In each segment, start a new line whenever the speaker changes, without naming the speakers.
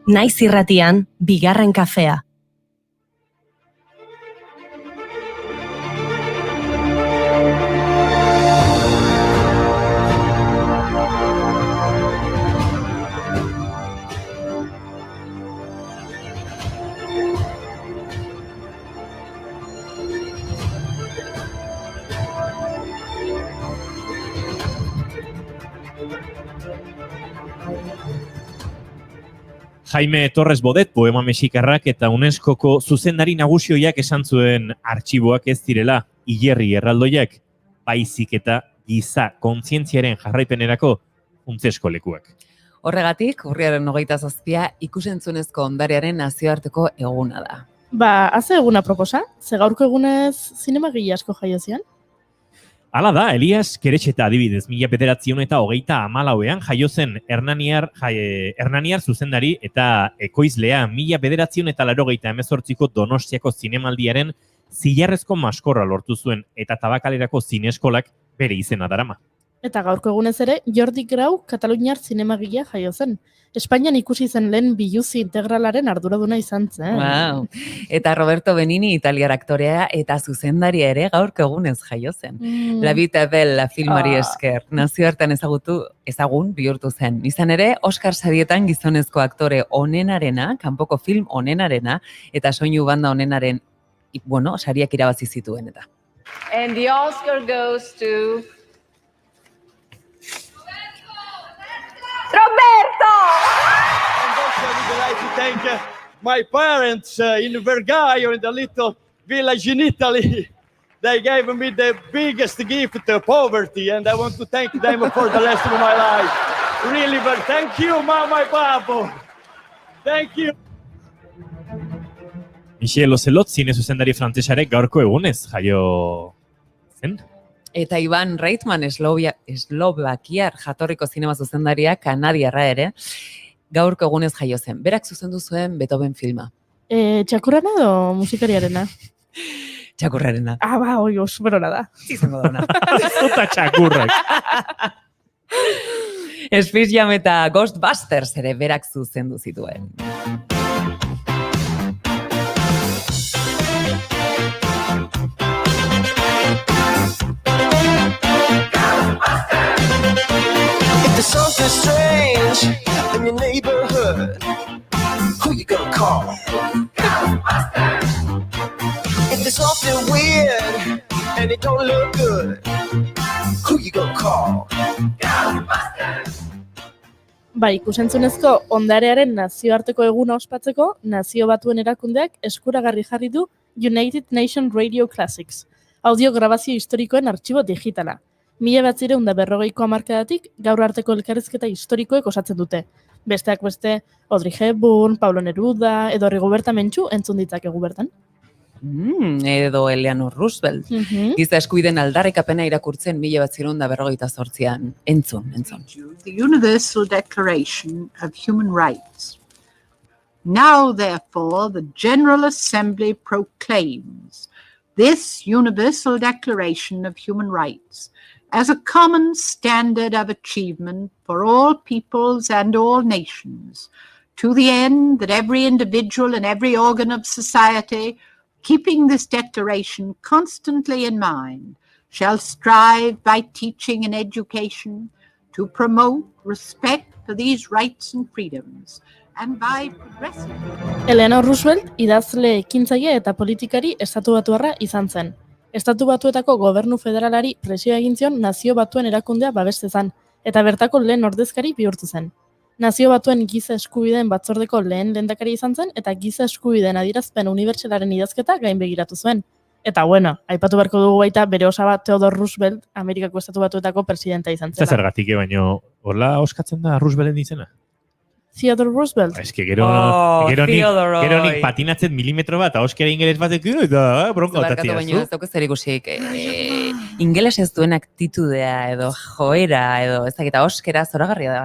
Naiz irratian, bigarren kafea.
Jaime Torres Bodet, poema mexikarrak eta UNESCOko zuzendari nagusioiak esan zuen artxiboak ez direla hilerri erraldoiak, baizik eta giza kontzientziaren jarraipenerako funtsezko lekuak.
Horregatik, urriaren 27 ikusentzunezko ondarearen nazioarteko eguna da.
Haze eguna proposa? Ze gaurko egunez zinemagile asko jaio zian?
Hala da, Elias Keretxeta adibidez, 1924ean jaio zen Hernaniar zuzendari eta ekoizlea 1988ko Donostiako zinemaldiaren zilarrezko maskorra lortu zuen eta Tabakalerako zineskolak bere izena darama.
Eta gaurko egunez ere, Jordi Grau kataluniar zinemagilea jaio zen. Espainian ikusi zen lehen biluzi integralaren arduraduna izan zen.
Wow. Eta Roberto Benini italiar aktorea eta zuzendaria ere gaurko egunez jaio zen. La Vita Bella filmari esker, nazioartean ezagun bihurtu zen. Izan ere, Oscar sarietan gizonezko aktore onenarena, kanpoko film onenarena, eta soinu banda onenaren, sariak irabazi zituen eta.
And the Oscar goes to... Roberto!
And also I would like to thank my parents in Vergaio, in the little village in Italy. They gave me the biggest gift of poverty, and I want to thank them for the rest of my life. Really, but thank you, Mama and Papa. Thank you.
Michel Ocelot, zine zuzendari frantsesarek gaurko egunez jaio zen.
Eta Ivan Reitman, eslovakiar jatorriko zinema zuzendaria, kanadiarra ere, gaurko egunez jaio zen. Berak zuzendu zuen Beethoven filma.
Txakurrana edo musikariarena?
Txakurrarena.
Superona da.
Izango da ona.
Zuta txakurrak.
Space Jam eta Ghostbusters ere berak zuzendu zituen.
There's something strange in your neighborhood. Who you gonna call? Ghostbusters! If there's something weird and it don't look good, who you gonna call? Ghostbusters!
Ikusentzunezko ondarearen nazioarteko eguna ospatzeko, Nazio Batuen erakundeak eskuragarri jarri du United Nations Radio Classics, audio grabazio historikoen artxibo digitala. 1940ko hamarkadatik gaur arteko elkarrizketa historikoek osatzen dute. Besteak beste, Audrey Hepburn, Pablo Neruda, edo Rigoberta Menchú entzun ditzakegu bertan.
Edo Eleanor Roosevelt. Giza eskubideen aldarrikapena irakurtzen 1948an. Entzun.
The Universal Declaration of Human Rights. Now, therefore, the General Assembly proclaims this Universal Declaration of Human Rights as a common standard of achievement for all peoples and all nations, to the end that every individual and every organ of society, keeping this declaration constantly in mind, shall strive by teaching and education to promote respect for these rights and freedoms, and by progressing...
Eleanor Roosevelt idazle ekintzaile eta politikari estatubatuarra izan zen. Estatu Batuetako gobernu federalari presioa egin zion Nazio Batuen erakundea babestezan, eta bertako lehen ordezkari bihurtu zen. Nazio Batuen giza eskubideen batzordeko lehen lehendakari izan zen, eta giza eskubideen adierazpen unibertsalaren idazketa gainbegiratu zuen. Eta aipatu beharko dugu baita bere osaba Theodore Roosevelt, Amerikako Estatu Batuetako presidenta izan zela.
Zergatik, baino, hola oskatzen da Roosevelten izena?
Theodore Roosevelt.
Ez que gero nik patinatzen milimetro bat, auskera ingeles batek, eta bronka otatzia.
Barkatu baino ez dauka zer ikusik. Ingeles ez duen aktitudea edo joera edo ez dakita auskera zoragarria da.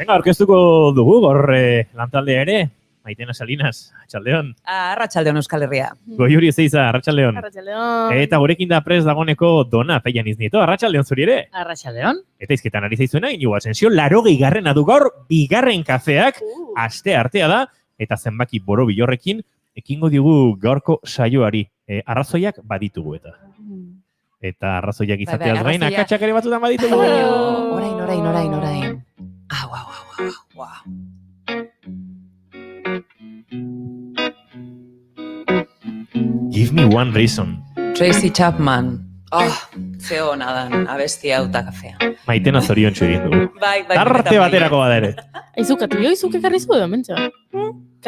Venga, orkestuko dugu, gor lantaldea ere, Maitena Salinas, Arratsaldeon.
Arratsaldeon Euskal Herria.
Goiuri Ezeiza, Arratsaldeon.
Arratsaldeon.
Eta gurekin da prest dagoneko Dona Peianiz Nieto, Arratsaldeon zuri ere.
Arratsaldeon.
Eta izketan ari zaizuena, Inigo Asensio, 80garrena du gaur, bigarren kafeak, aste artea da, eta zenbaki boro bilorrekin, ekingo digu gaurko saioari. Arrazoiak baditugu eta. Eta arrazoiak izateaz gain, akatsak ere batzutan baditugu.
Orain. Au.
Give me one reason.
Tracy Chapman. Ze hona dan, abestia auta kafea.
Maitena zoriontsu egin dugu.
Bai.
Tarte baterako bada ere.
Aizu, katillo izuk ekarri zu edo, mentxe?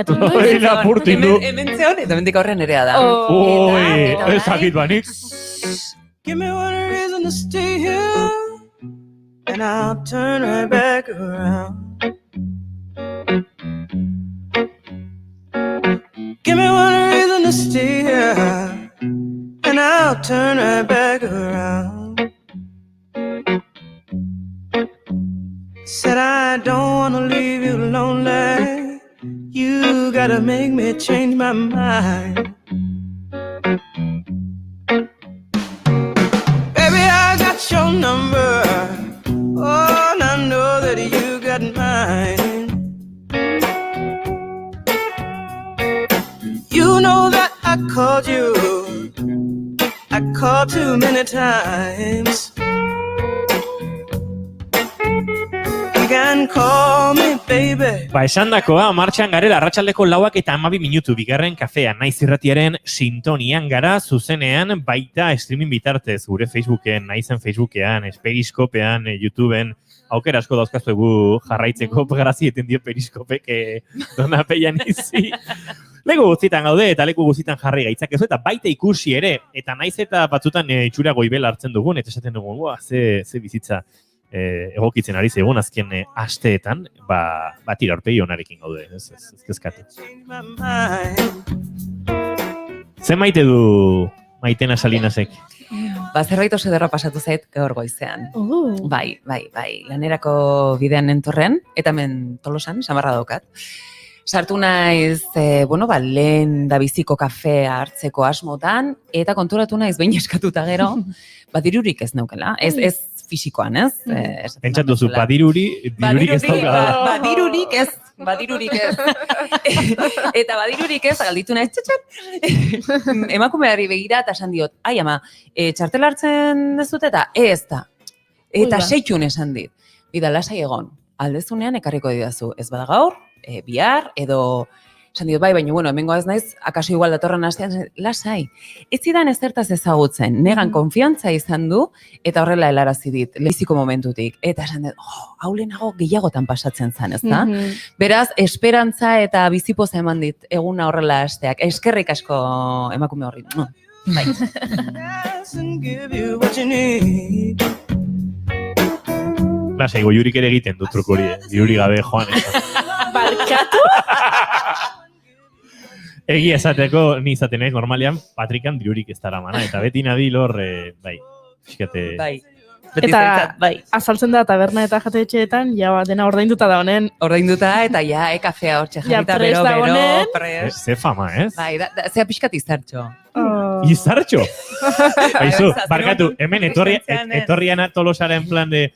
Hori lapurtu indu.
Hemen zeon, eta mendik aurren erea da.
Oi, ezakit banik.
Give me one reason to stay here, and I'll turn right back around. Give me one reason to stay here, and I'll turn right back around. Said I don't wanna leave you lonely. You gotta make me change my mind. Baby, I got your number. Oh, and I know that you got mine. You know that I called you. I called too many times. You can call me, baby.
Esandakoa, martxan garela, arratsaldeko 4:12 bigarren kafea, naiz irratiaren sintonian gara, zuzenean, baita streaming bitartez, gure Facebooken, naizen Facebookean, Periskopean, YouTubeen, aukera asko dauzkazuegu jarraitzeko, grazieten dio Periskopek Dona Peianizi. Leku guztietan gaude eta leku guztietan jarri gaitzakezu eta baita ikusi ere, eta naiz eta batzutan itxura goibela hartzen dugun, eta esaten dugun, ze bizitza egokitzen ari zegoen azken asteetan, tira aurpegi onarekin gaude, ez kezkatu. Ze maite du Maitena Salinasek?
Zerbait oso ederra pasatu zait gaur goizean. Bai, lanerako bidean nentorren, eta hemen Tolosan, samarra daukat. Sartu naiz, lehen da biziko kafea hartzeko asmotan, eta konturatu naiz behin eskatuta gero, dirurik ez neukela, ez fisikoan, ez?
Pentsatu zu, dirurik ez daukala.
Badirurik ez. Eta badirurik ez, galditu naiz, txatxat. Emakumeari begira eta esan diot, ai ama, txartel hartzen dezut eta ez da. Eta seitxun esan dit. Bida, lasai egon, aldezunean ekarriko didazu, ez bada gaur, bihar, edo esan diot, baina, hemengo ez naiz, akaso igual datorren astean, lasai. Ez zidan ezertaz ezagutzen, negan konfiantza izan du, eta horrela helarazi dit, lehiziko momentutik. Eta esan dut, hau lehenago gehiagotan pasatzen zen, ez da? Beraz, esperantza eta bizipoza eman dit, eguna horrela hasteak. Eskerrik asko emakume horri. Bai.
Lasai, goiurik ere egiten du truko hori, diruri gabe joan.
Barkatu?
Egia esateko, ni izaten normalean, Patrikan dirurik ez dara mana, eta beti nabil hor, fiskate...
Eta azaltzen da taberna eta jatetxeetan, dena ordainduta da honen.
Ordainduta eta kafea hortxe jarrita bero, prest.
Ze fama, ez?
Bai, zea pixkat izartxo.
Izartxo? Baizu, barkatu, hemen etorriana Tolosaren plan de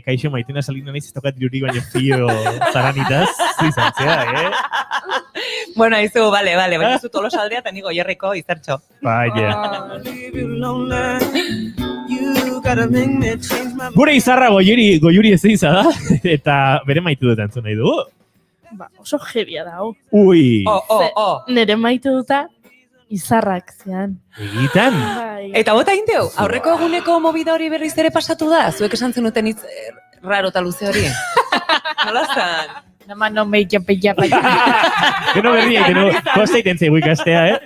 kaixo Maitena Salinas naiz ez tokat dirurik baina fio zaranitaz, zizantzea,
Bueno, izu, baina zu Tolosaldea eta nigo Goierriko izartxo.
Gure izarra goiuri Ezeiza da, eta bere maitu dut entzun nahi dugu.
Oso jebia da, hau.
Ui!
Nere maitu duta izarrak zean.
Egitan?
Eta bota indeu, aurreko eguneko movida hori berriz ere pasatu da? Zuek esan zenuten hitz raro eta luze hori? Nola zan?
Nama no me ikapilla.
Gero berria, kosta iten zeigu ikastea,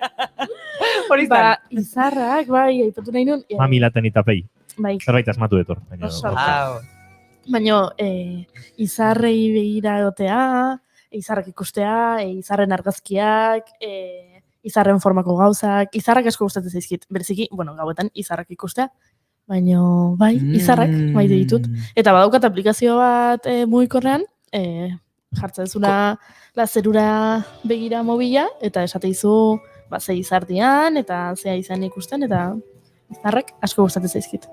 Izarrak, aipatu nahi nun.
Mami laten itapei.
Bai.
Zerbait asmatu etor.
Baina, izarrei begira egotea, izarrak ikustea, izarren argazkiak, izarren formako gauzak, izarrak asko gustatzen zaizkit. Bereziki, gauetan izarrak ikustea, baina, izarrak maite ditut. Eta badaukat aplikazio bat mugikorrean, jartzen zula lazerura begira mobila, eta esateizu ze izardian, eta zea izan ikusten, eta izarrek asko gustatzen zaizkit.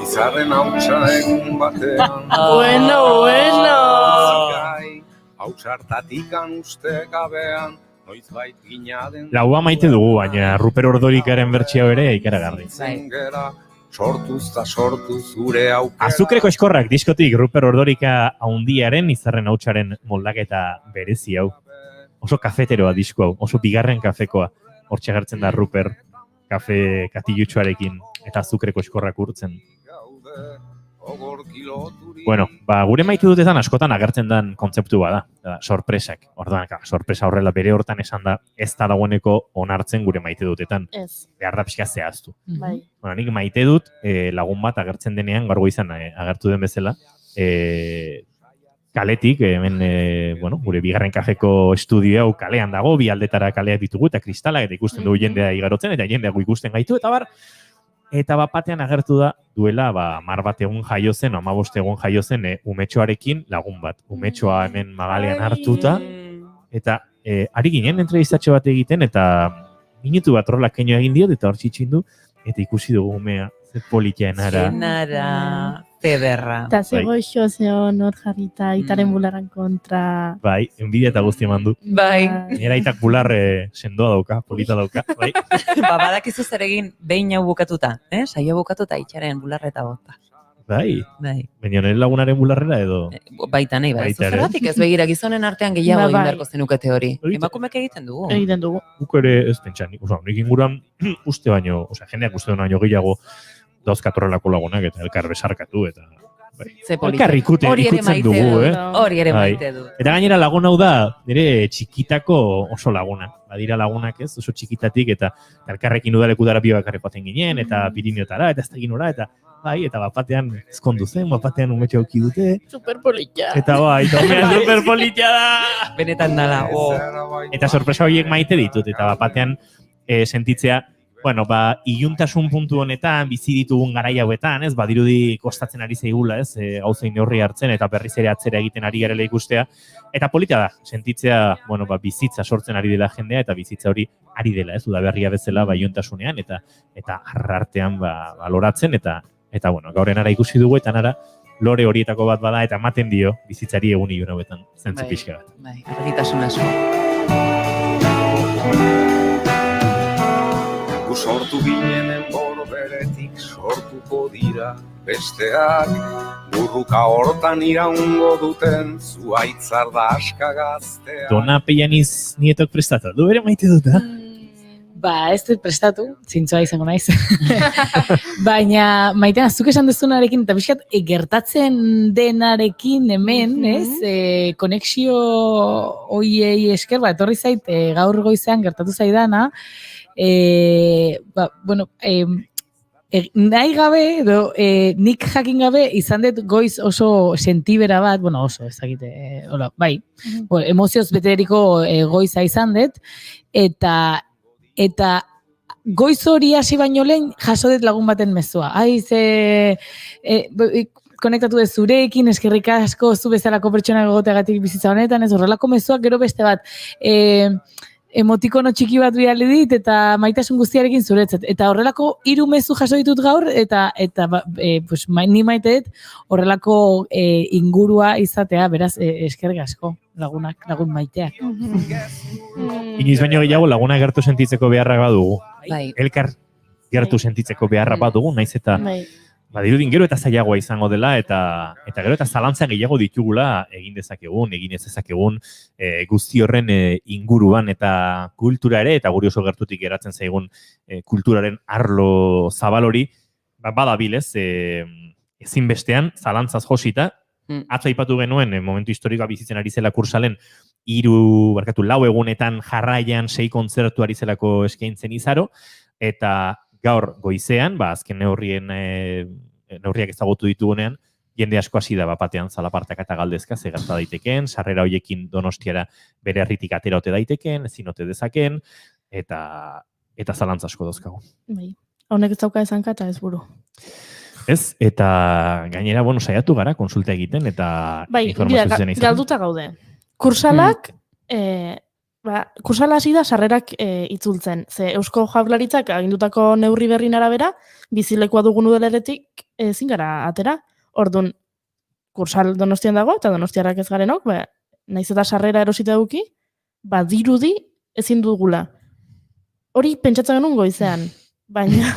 Izarren hautsa egun batean.
Bueno.
Hautsartatikan uste gabean, noizbait ginaden.
Laua maite dugu, baina Ruper Ordorikaren bertsio ere ikaragarri.
Sortuz eta sortuz gure aukera.
Azukreko eskorrak diskotik Ruper Ordorika haundiaren izarren hautsaren moldaketa berezi hau. Oso kafeteroa disko hau, oso bigarren kafekoa. Hortxe agertzen da Ruper kafe katilutxoarekin eta azukreko eskorrak urtzen. Bueno, gure maite dutetan askotan agertzen den kontzeptu bada, sorpresak. Orduan, sorpresa horrela bere hortan esan da, ez da dagoeneko onartzen gure maite dutetan.
Ez.
Behar da pixka zehaztu.
Bai.
Bueno, nik maite dut lagun bat agertzen denean, gaur goizan agertu den bezala, kaletik, hemen, gure bigarren kafeko estudio hau kalean dago, bi aldetara kaleak ditugu, eta kristalak, eta ikusten dugu jendea igarotzen, eta jendeak ikusten gaitu, eta bar, eta batean agertu da duela 10 bat egun jaio zen, 15 egun jaio zen umetxoarekin lagun bat. Umetxoa hemen magalean hartuta, eta ari ginen entrevistatxo bat egiten, eta minutu bat horrela keino egin diot, eta hor txitxindu, eta ikusi dugu umea, ze politia enara.
Zenara, pederra.
Eta zegoixo zeon hor jarrita, itaren bularran kontra.
Bai, enbidia eta guzti eman du.
Bai.
Nera itak bular sendoa dauka, polita dauka. Bai.
Badakizu zer egin behin hau bukatuta, saio bukatuta itxaren bularreta bota.
Bai.
Bai.
Baina nire lagunaren bularrera edo?
Baita nahi, bai. Zergatik ez begira gizonen artean gehiago egin beharko zenukete hori. Emakumek egiten dugu.
Egiten dugu.
Guk ere ez pentsa, nik inguran uste baino, jendeak uste baino gehiago dauzkat horrelako lagunak eta elkar besarkatu eta elkar ikutzen dugu,
Hori ere maite du.
Eta gainera lagun hau da, nire txikitako oso laguna. Badira lagunak ez, oso txikitatik eta elkarrekin udalekudara biobakarrekoaten ginen, eta Pirineotara, eta ez da ginora, eta bai, eta bapatean ezkondu zen, bapatean umetxe auki dute.
Superpolitia.
Eta bai, tomea superpolitia da!
Benetan dala.
Eta sorpresa horiek maite ditut, eta bapatean sentitzea, iluntasun puntu honetan, bizi ditugun garai hauetan, ez, badirudi kostatzen ari zeigula, ez, gauzein neurri hartzen, eta berriz ere atzera egiten ari garela ikustea, eta polita da, sentitzea, bizitza sortzen ari dela jendea, eta bizitza hori ari dela, ez, udaberria bezala, iluntasunean, eta arrartean, baloratzen, eta gauren ara ikusi dugu, eta nara, lore horietako bat bada, eta ematen dio, bizitzari egun ilun hauetan, zentzu pixka bat.
Bai, argitasun asko.
Sortu ginenen borberetik sortuko dira besteak, burruka hortan iraungo duten zuaitzar da aska gaztea.
Dona Peianiz nietok prestatu, du ere maite dut, da?
Ez dut prestatu, zintzoa izango naiz. Baina, maitean, zuk esan dezunarekin, eta pixkat, gertatzen denarekin hemen, konexio hoiei esker, etorri zait, gaur goizean gertatu zaidana, nahi gabe, edo nik jakin gabe, izan dut goiz oso sentibera bat, oso, ez dakite, bai, emozioz beteriko goiza izan dut, eta goiz hori hasi baino lehen jaso dut lagun baten mezua. Konektatu dut zurekin, eskerrik asko zu bezalako pertsona egoteagatik bizitza honetan, ez horrelako mezuak gero beste bat, emotikono txiki bat bidali dit, eta maitasun guztiarekin zuretzat. Eta horrelako 3 mezu jaso ditut gaur, eta ni maite dut horrelako ingurua izatea, beraz, eskerrik asko lagun maiteak.
Iniz baino gehiago laguna gertu sentitzeko beharra badugu. Elkar gertu sentitzeko beharra badugu, naiz eta badirudin gero eta zailagoa izango dela, eta gero eta zalantza gehiago ditugula egin ez dezakegun guzti horren inguruan eta kultura ere, eta guri oso gertutik geratzen zaigun kulturaren arlo zabal hori, badabilez, ezinbestean zalantzaz josita, atzo aipatu genuen momentu historikoa bizitzen ari zela Kursalen 4 egunetan jarraian 6 kontzertu ari zelako eskaintzen izaro, eta gaur goizean, azken neurriak ezagutu ditugunean, jende asko hasi da bapatean zalapartak eta galdezka ze gerta daitekeen, sarrera hoiekin Donostiara bere herritik atera ote daitekeen, ezin ote dezakeen, eta zalantza asko dauzkagu.
Bai. Honek ez dauka esanka eta ez buru.
Ez, eta gainera, saiatu gara konsulta egiten, eta
Bai,
informazio zuzena izan.
galduta gaude. Kursalak, kursala hasi da sarrerak itzultzen. Ze Eusko Jaurlaritzak agindutako neurri berrin arabera, bizilekua dugun udaleretik ezin gara atera. Ordun kursal Donostian dago, eta donostiarrak ez garenok, naiz eta sarrera erosita duki, dirudi ezin dugula. Hori pentsatzen genuen goizean, baina...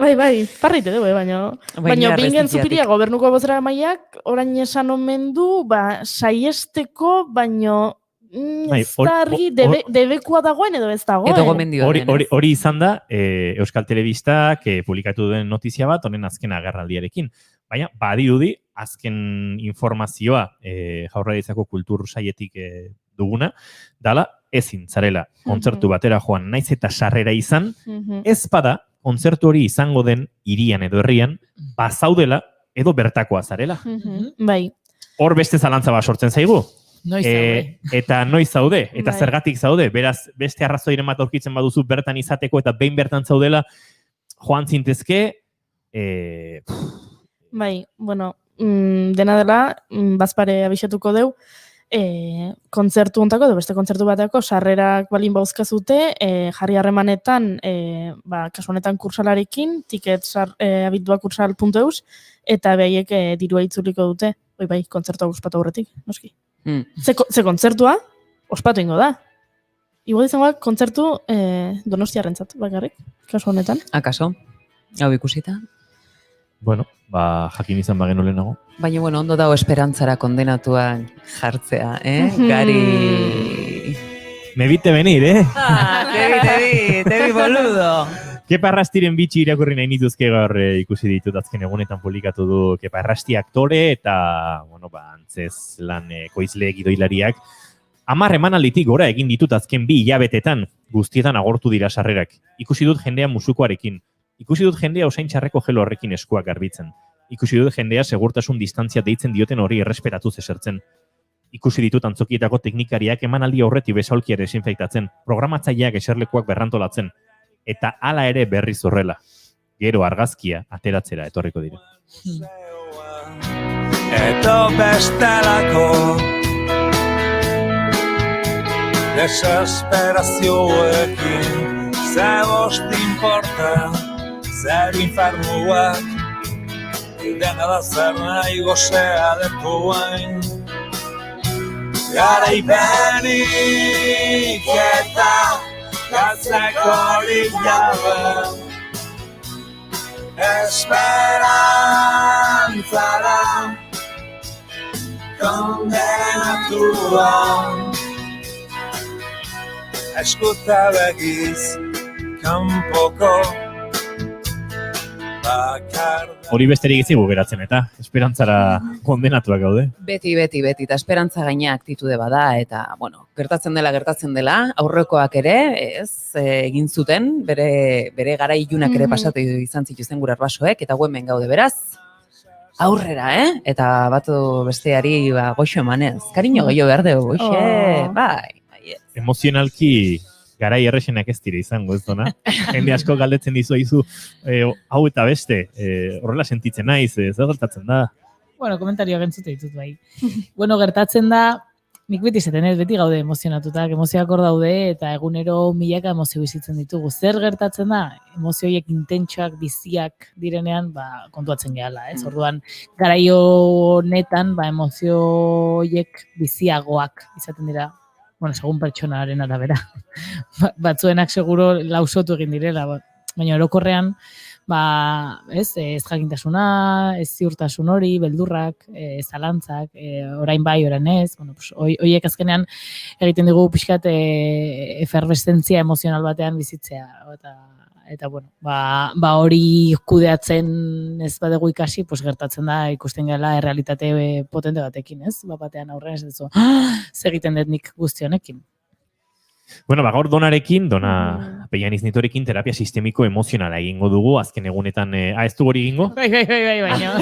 Bai, parrite dugu, baina bingen zupiria gobernuko bozera maiak, orain esan omen du, saiesteko, baino ez da argi debekua dagoen edo ez dagoen.
Edo gomendio den.
Hori izan da, Euskal Telebistak publikatu duen notizia bat, honen azken agerraldiarekin. Baina, badirudi, azken informazioa Jaurlaritzako kultur saietik duguna, dala ezin zarela kontzertu batera joan naiz eta sarrera izan, ez bada kontzertu hori izango den hirian edo herrian, bazaudela edo bertakoa zarela.
Bai.
Hor beste zalantza bat sortzen zaigu.
Noiz zaude.
Eta noiz zaude, eta zergatik zaude, beraz beste arrazoiren bat aurkitzen baduzu bertan izateko eta behin bertan zaudela joan zintezke,
Bai, dena dela, bazpare abixatuko deu, kontzertu ontako, edo beste kontzertu bateko, sarrerak balin bauzkazute, jarri harremanetan, kasu honetan kursalarekin, tickets@kursal.eus, eta behaiek dirua itzuliko dute, bai, kontzertua ospatu aurretik, noski. Ze kontzertua, ospatu ingo da. Igo izango kontzertu donostiarrentzat, bakarrik, kasu honetan.
Akaso? Hau ikusita?
Jakin izan bagenu lehenago.
Baina, ondo dago esperantzara kondenatuan jartzea, Gari...
Me viste venir,
Te vi boludo.
Kepa Arrastiren bitxi irakurri nahi nituzke gaur ikusi ditut azken egunetan publikatu du Kepa Arrasti aktore eta, antzez lan ekoizle gidoilariak. 10 emanalditik gora egin ditut azken 2 hilabetetan guztietan agortu dira sarrerak. Ikusi dut jendea musukoarekin. Ikusi dut jendea osain txarreko gelo horrekin eskuak garbitzen. Ikusi dut jendea segurtasun distantzia deitzen dioten hori errespetatuz esertzen. Ikusi ditut antzokietako teknikariak emanaldi aurretik besaulkia desinfektatzen, programatzaileak eserlekuak berrantolatzen, eta hala ere berriz horrela. Gero argazkia ateratzera etorriko dira.
Eto bestelako desesperazioekin ze bost importa zer infernuak dena da zer nahi gozea detuain garaipenik eta galtzekorik jabe esperantzara kondenatua eskuta begiz kanpoko
Hori besterik ezigu geratzen eta esperantzara kondenatuak gaude.
Beti, eta esperantza gaina aktitude bada, eta, gertatzen dela, aurrekoak ere, egin zuten, bere gara ilunak ere pasatu izan zituzten gure arbasoek, eta hemen gaude beraz, aurrera, eta batu besteari goxo emanez, kariño gehiago behar dugu, goxe, bai.
Emozionalki garai erresenak ez dira izango, ez dona? Jende asko galdetzen dizu hau eta beste, horrela sentitzen naiz, ez da gertatzen da?
Komentario agentzute ditut bai. Gertatzen da, nik beti zaten ez, beti gaude emozionatutak, emozioak hor daude, eta egunero milaka emozio bizitzen ditugu. Zer gertatzen da? Emozioiek intentsuak, biziak direnean, kontuatzen gehala, ez? Orduan, garaio honetan, emozioiek biziagoak izaten dira. Segun pertsonaren arabera. Batzuenak seguro lausotu egin direla, baina orokorrean, ez jakintasuna, ez ziurtasun hori, beldurrak, zalantzak, orain bai, orain ez, horiek azkenean egiten dugu pixkat eferveszentzia emozional batean bizitzea, eta hori kudeatzen ez badegu ikasi, gertatzen da ikusten gela errealitate potente batekin, ez? Batean aurrean ez duzu, zer egiten dut nik guzti honekin.
Bueno, gaur Donarekin, Dona Peianiz Nitorekin terapia sistemiko emozionala egingo dugu, azken egunetan, ez du hori egingo?
Bai, baina.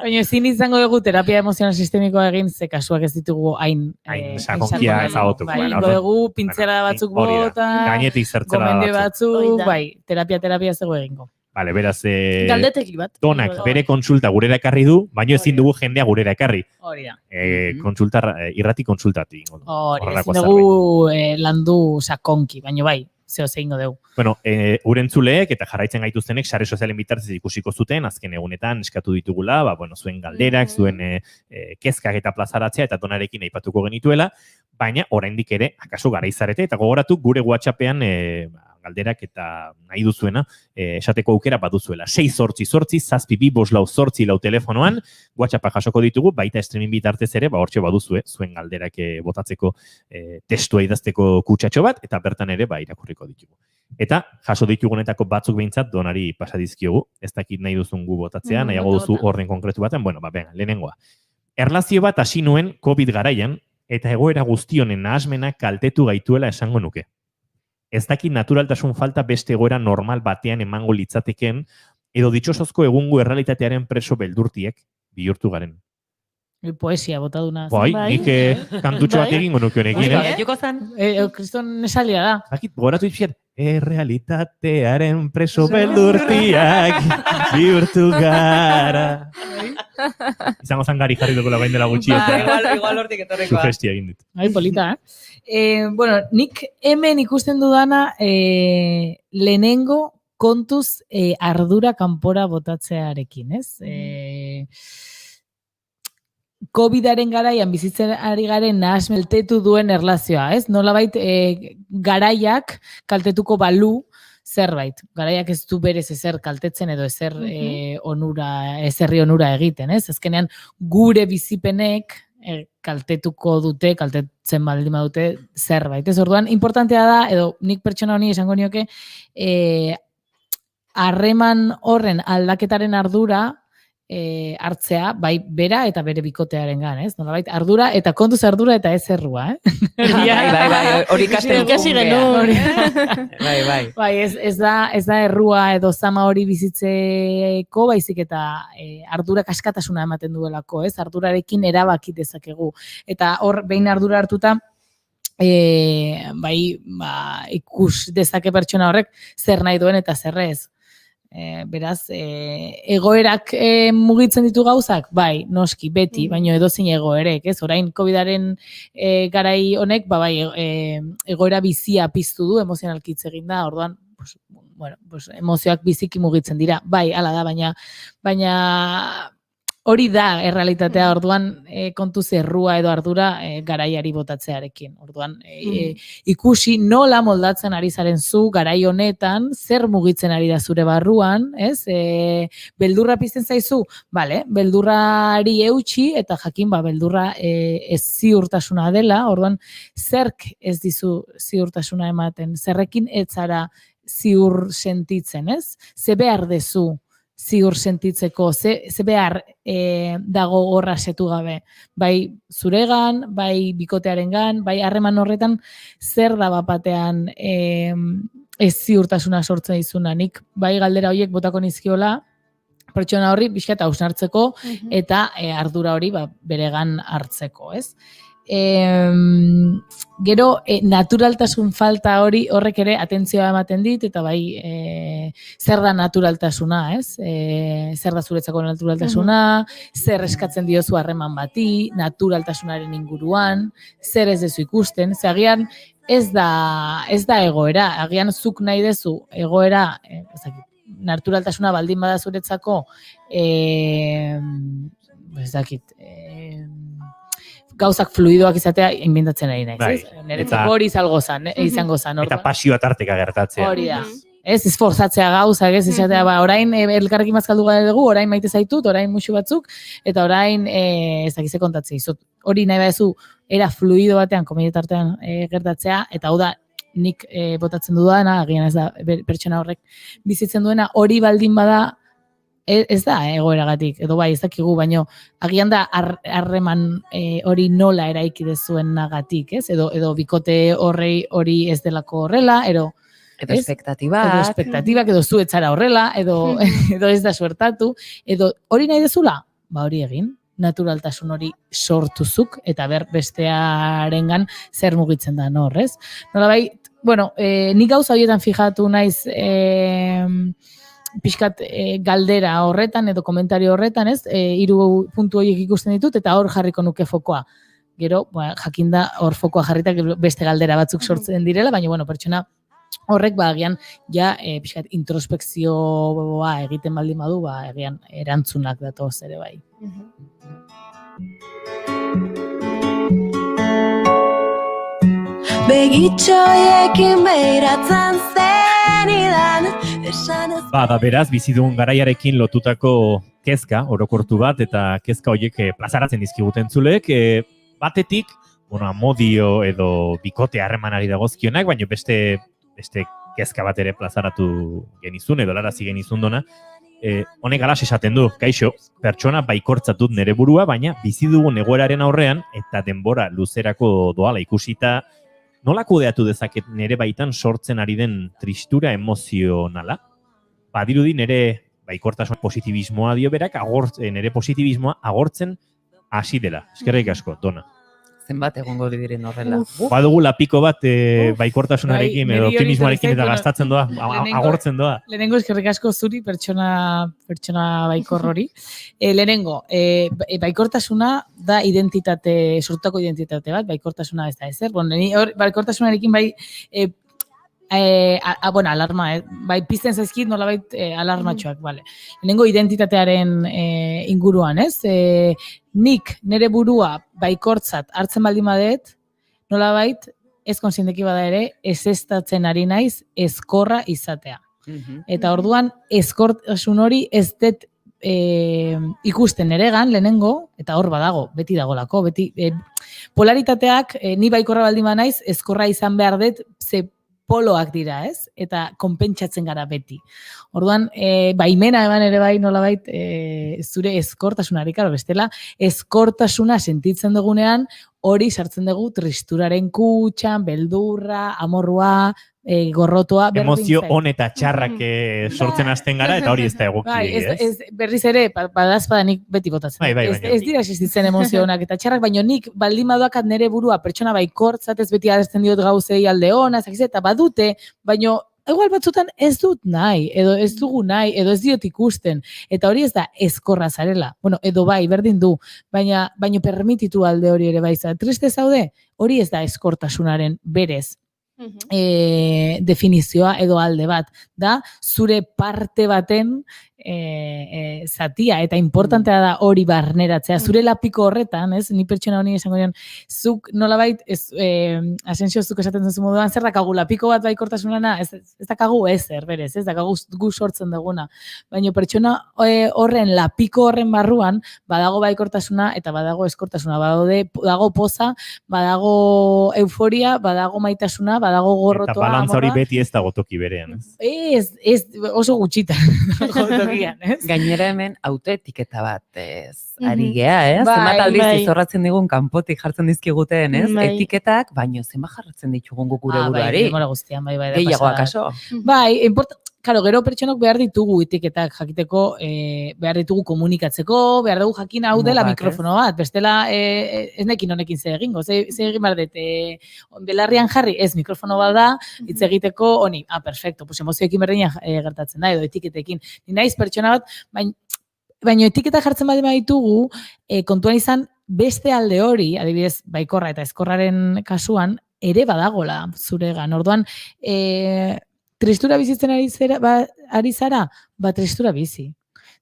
Baina ezin izango dugu terapia emozional sistemikoa egin, ze kasuak ez ditugu hain
sakonkia ezagutuko.
Bai, dugu pintzela batzuk bota,
gainetik zertzela
gomendio
batzuk.
Bai, terapia ez dugu egingo.
Vale, beraz,
Galdeteki bat.
Donak bere kontsulta gurera ekarri du, baina ezin dugu jendea gurera ekarri.
Hori da.
Kontsulta, irrati kontsultati.
Hori, ezin dugu landu sakonki, baina bai, zeo egingo dugu.
Bueno, urentzuleek eta jarraitzen gaituztenek sare sozialen bitartez ikusiko zuten, azken egunetan eskatu ditugula, zuen galderak, zuen kezkak eta plazaratzea eta Donarekin aipatuko genituela, baina oraindik ere, akaso garaizarete, eta gogoratu gure WhatsAppean galderak eta nahi duzuena esateko aukera baduzuela. 688-722-444 telefonoan, WhatsAppa jasoko ditugu, baita streaming bitartez ere, hortxe baduzue, zuen galderak botatzeko testua idazteko kutsatxo bat, eta bertan ere irakurriko ditugu. Eta jaso ditugunetako batzuk behintzat Donari pasadizkiogu, ez dakit nahi duzun gu botatzea, nahiago duzu orden konkretu baten, lehenengoa. Erlazio bat hasi nuen COVID garaian, eta egoera guztionen nahasmena kaltetu gaituela esango nuke. Ez dakit naturaltasun falta beste egoera normal batean emango litzateken, edo ditxosozko egungo errealitatearen preso beldurtiek bihurtu garen.
Poesia botaduna.
Bai, nik kantutxo bat egingo nuke honekin.
Joko zan.
Kriston esalia da.
Dakit, gogoratu ditxet, errealitatearen preso beldurtiak bihurtu gara. Izango zan gari jarri dugu labain dela gutxi.
Igual hortik etorrekoa.
Sugestia egin dit.
Polita, bueno, nik hemen ikusten dudana lehenengo kontuz ardura kanpora botatzearekin, ez? COVID-aren garaian bizitzen ari garen nahasmeltetu duen erlazioa, ez? Nolabait garaiak kaltetuko balu zerbait. Garaiak ez du berez ezer kaltetzen edo ezer ezerri onura egiten, ez? Azkenean gure bizipenek kaltetuko dute, kaltetzen baldin badute zerbait. Ez orduan, importantea da, edo nik pertsona honi esango nioke, harreman horren aldaketaren ardura hartzea, bai bera eta bere bikotearen gan, ez? Nolabait, ardura eta kontuz ardura eta ez errua,
Bai, hori
ikasi genuen.
Bai.
Bai, ez da errua edo zama hori bizitzeko, baizik eta ardura askatasuna ematen duelako, ez? Ardurarekin erabaki dezakegu. Eta hor, behin ardura hartuta, ikus dezake pertsona horrek zer nahi duen eta zer ez. Beraz, egoerak mugitzen ditu gauzak? Bai, noski, beti, baino edozein egoerek, ez? Orain, COVID-aren garai honek, egoera bizia piztu du, emozionalki hitz egin da, orduan, emozioak biziki mugitzen dira. Bai, hala da, baina hori da errealitatea, orduan kontuz errua edo ardura garaiari botatzearekin. Orduan, ikusi nola moldatzen ari zaren zu garai honetan, zer mugitzen ari da zure barruan, ez? Beldurra pizten zaizu? Bale, beldurrari eutxi eta jakin beldurra ez ziurtasuna dela, orduan, zerk ez dizu ziurtasuna ematen, zerrekin ez zara ziur sentitzen, ez? Ze behar dezu ziur sentitzeko, ze behar dago horra setu gabe. Bai zuregan, bai bikotearengan, bai harreman horretan zer da bapatean ez ziurtasuna sortzen dizuna. Nik bai galdera horiek botako nizkiola, pertsona horri pixka eta hausnartzeko eta ardura hori beregan hartzeko, ez? Gero, naturaltasun falta horrek ere atentzioa ematen dit, eta bai, zer da naturaltasuna, ez? Zer da zuretzako naturaltasuna, zer eskatzen diozu harreman bati, naturaltasunaren inguruan, zer ez dezu ikusten, ze agian ez da egoera, agian zuk nahi dezu egoera, naturaltasuna baldin bada zuretzako, ez dakit, gauzak fluidoak izatea inventatzen ari naiz, ez? Niretzako hori izango zan.
Eta pasioa tarteka gertatzea.
Hori da. Ez esforzatzea gauzak, ez esatea, orain elkarrekin mazkaldu gara dugu, orain maite zaitut, orain musu batzuk, eta orain ez dakize kontatzea izot. Hori nahi badezu, era fluido batean, komedietartean gertatzea, eta hau da, nik botatzen dudana, agian ez da pertsona horrek bizitzen duena, hori baldin bada, ez da egoeragatik, edo bai, ez dakigu, baino agian da harreman hori nola eraiki dezuenagatik, ez? Edo bikote hori ez delako horrela,
Edo espektatibak.
Edo zu etzara horrela, edo ez da suertatu, edo hori nahi dezula, ba hori egin, naturaltasun hori sortuzuk, eta bestearengan zer mugitzen da hor, ez? Nolabait, bueno, nik gauza horietan fijatu naiz pixkat galdera horretan edo komentario horretan, ez? 3 puntu horiek ikusten ditut eta hor jarriko nuke fokoa. Gero, jakinda hor fokoa jarritak beste galdera batzuk sortzen direla, baina bueno, pertsona horrek agian ja pixkat introspekzioa egiten baldin badu, agian erantzunak datoz ere bai.
Begitxoiekin behiratzen zenidan esan ez...
Da beraz, bizi dugun garaiarekin lotutako kezka, orokortu bat, eta kezka horiek plazaratzen dizkiguten zulek, batetik, amodio edo bikote harremanari dagozkionak, baina beste kezka bat ere plazaratu genizun, edo larazi genizun dona, honek galas esaten du, kaixo, pertsona baikortzatut nere burua, baina bizi dugun egoeraren aurrean, eta denbora luzerako doala ikusita, nola kudeatu dezaket nere baitan sortzen ari den tristura emozionala? Badirudi nere baikortasun positibismoa dio berak, nere positibismoa agortzen hasi dela. Eskerrik asko, Dona.
Zenbat egongo diren horrela.
Badugu lapiko bat baikortasunarekin edo optimismoarekin eta gastatzen doa, agortzen doa.
Lehenengo eskerrik asko zuri pertsona baikor hori. Lehenengo, baikortasuna da sortutako identitate bat, baikortasuna ez da ezer. Baikortasunarekin bai alarma, bai pizten zaizkit nolabait alarmatxoak, bale. Lehenengo identitatearen inguruan, ez? Nik nere burua baikortzat hartzen baldin badet, nolabait ez konsienteki bada ere, ezeztatzen ari naiz ezkorra izatea. Eta orduan ezkortasun hori ez dut ikusten eregan lehenengo, eta hor badago, beti dagolako, beti polaritateak ni baikorra baldin banaiz, ezkorra izan behar dut, ze poloak dira, ez? Eta konpentsatzen gara beti. Orduan, baimena eban ere bai nolabait zure ezkortasunari, karo, bestela, ezkortasuna sentitzen dugunean, hori sartzen dugu tristuraren kutxan, beldurra, amorrua, gorrotua.
Emozio on eta txarrak sortzen hasten gara, eta hori ez da egoki, ez?
Berriz ere, badazpadanik beti botatzen. Ez dira existitzen emozio onak eta txarrak, baina nik baldin baduakat nere burua pertsona baikortzat ez beti adezten diot gauzei alde ona, eta badute, baina igual batzutan ez dut nahi, edo ez dugu nahi, edo ez diot ikusten, eta hori ez da ezkorra zarela. Bueno, edo bai, berdin du, baina permititu alde hori ere baiza. Triste zaude, hori ez da ezkortasunaren berez definizioa edo alde bat. Da, zure parte baten zatia, eta importantea da hori barneratzea. Zure lapiko horretan, ez? Ni pertsona honi esango dion, zuk nolabait, Asensio zuk esaten zen moduan, zer dakagu lapiko bat baikortasunana, ez dakagu ezer, berez, ez dakagu gu sortzen duguna. Baina pertsona horren, lapiko horren barruan, badago baikortasuna eta badago eskortasuna, badago poza, badago euforia, badago maitasuna, badago gorrotoa.
Eta balantza hori beti ez dago toki berean, ez?
Ez, oso gutxita.
Gainera hemen autoetiketa bat ari gea, ez? Zenbat aldiz izorratzen digun kanpotik jartzen dizkiguten, ez? Etiketak, baino zenbat jarratzen ditugun gure buruari.
Bai, guztian, bai.
Gehiago akaso.
Bai, Karo, gero pertsonok behar ditugu etiketak jakiteko, behar ditugu komunikatzeko, behar dugu jakin hau dela mikrofono bat, bestela ez nekin honekin ze egingo, ze egin behar dut, belarrian jarri, ez mikrofono bat da, hitz egiteko, honi, perfecto, pues emozioekin berdina gertatzen da, edo etiketekin. Ni naiz pertsona bat, baina etiketa jartzen baldin baditugu, kontuan izan beste alde hori, adibidez, baikorra eta ezkorraren kasuan, ere badagola zuregan. Orduan, tristura bizitzen ari zara? Tristura bizi.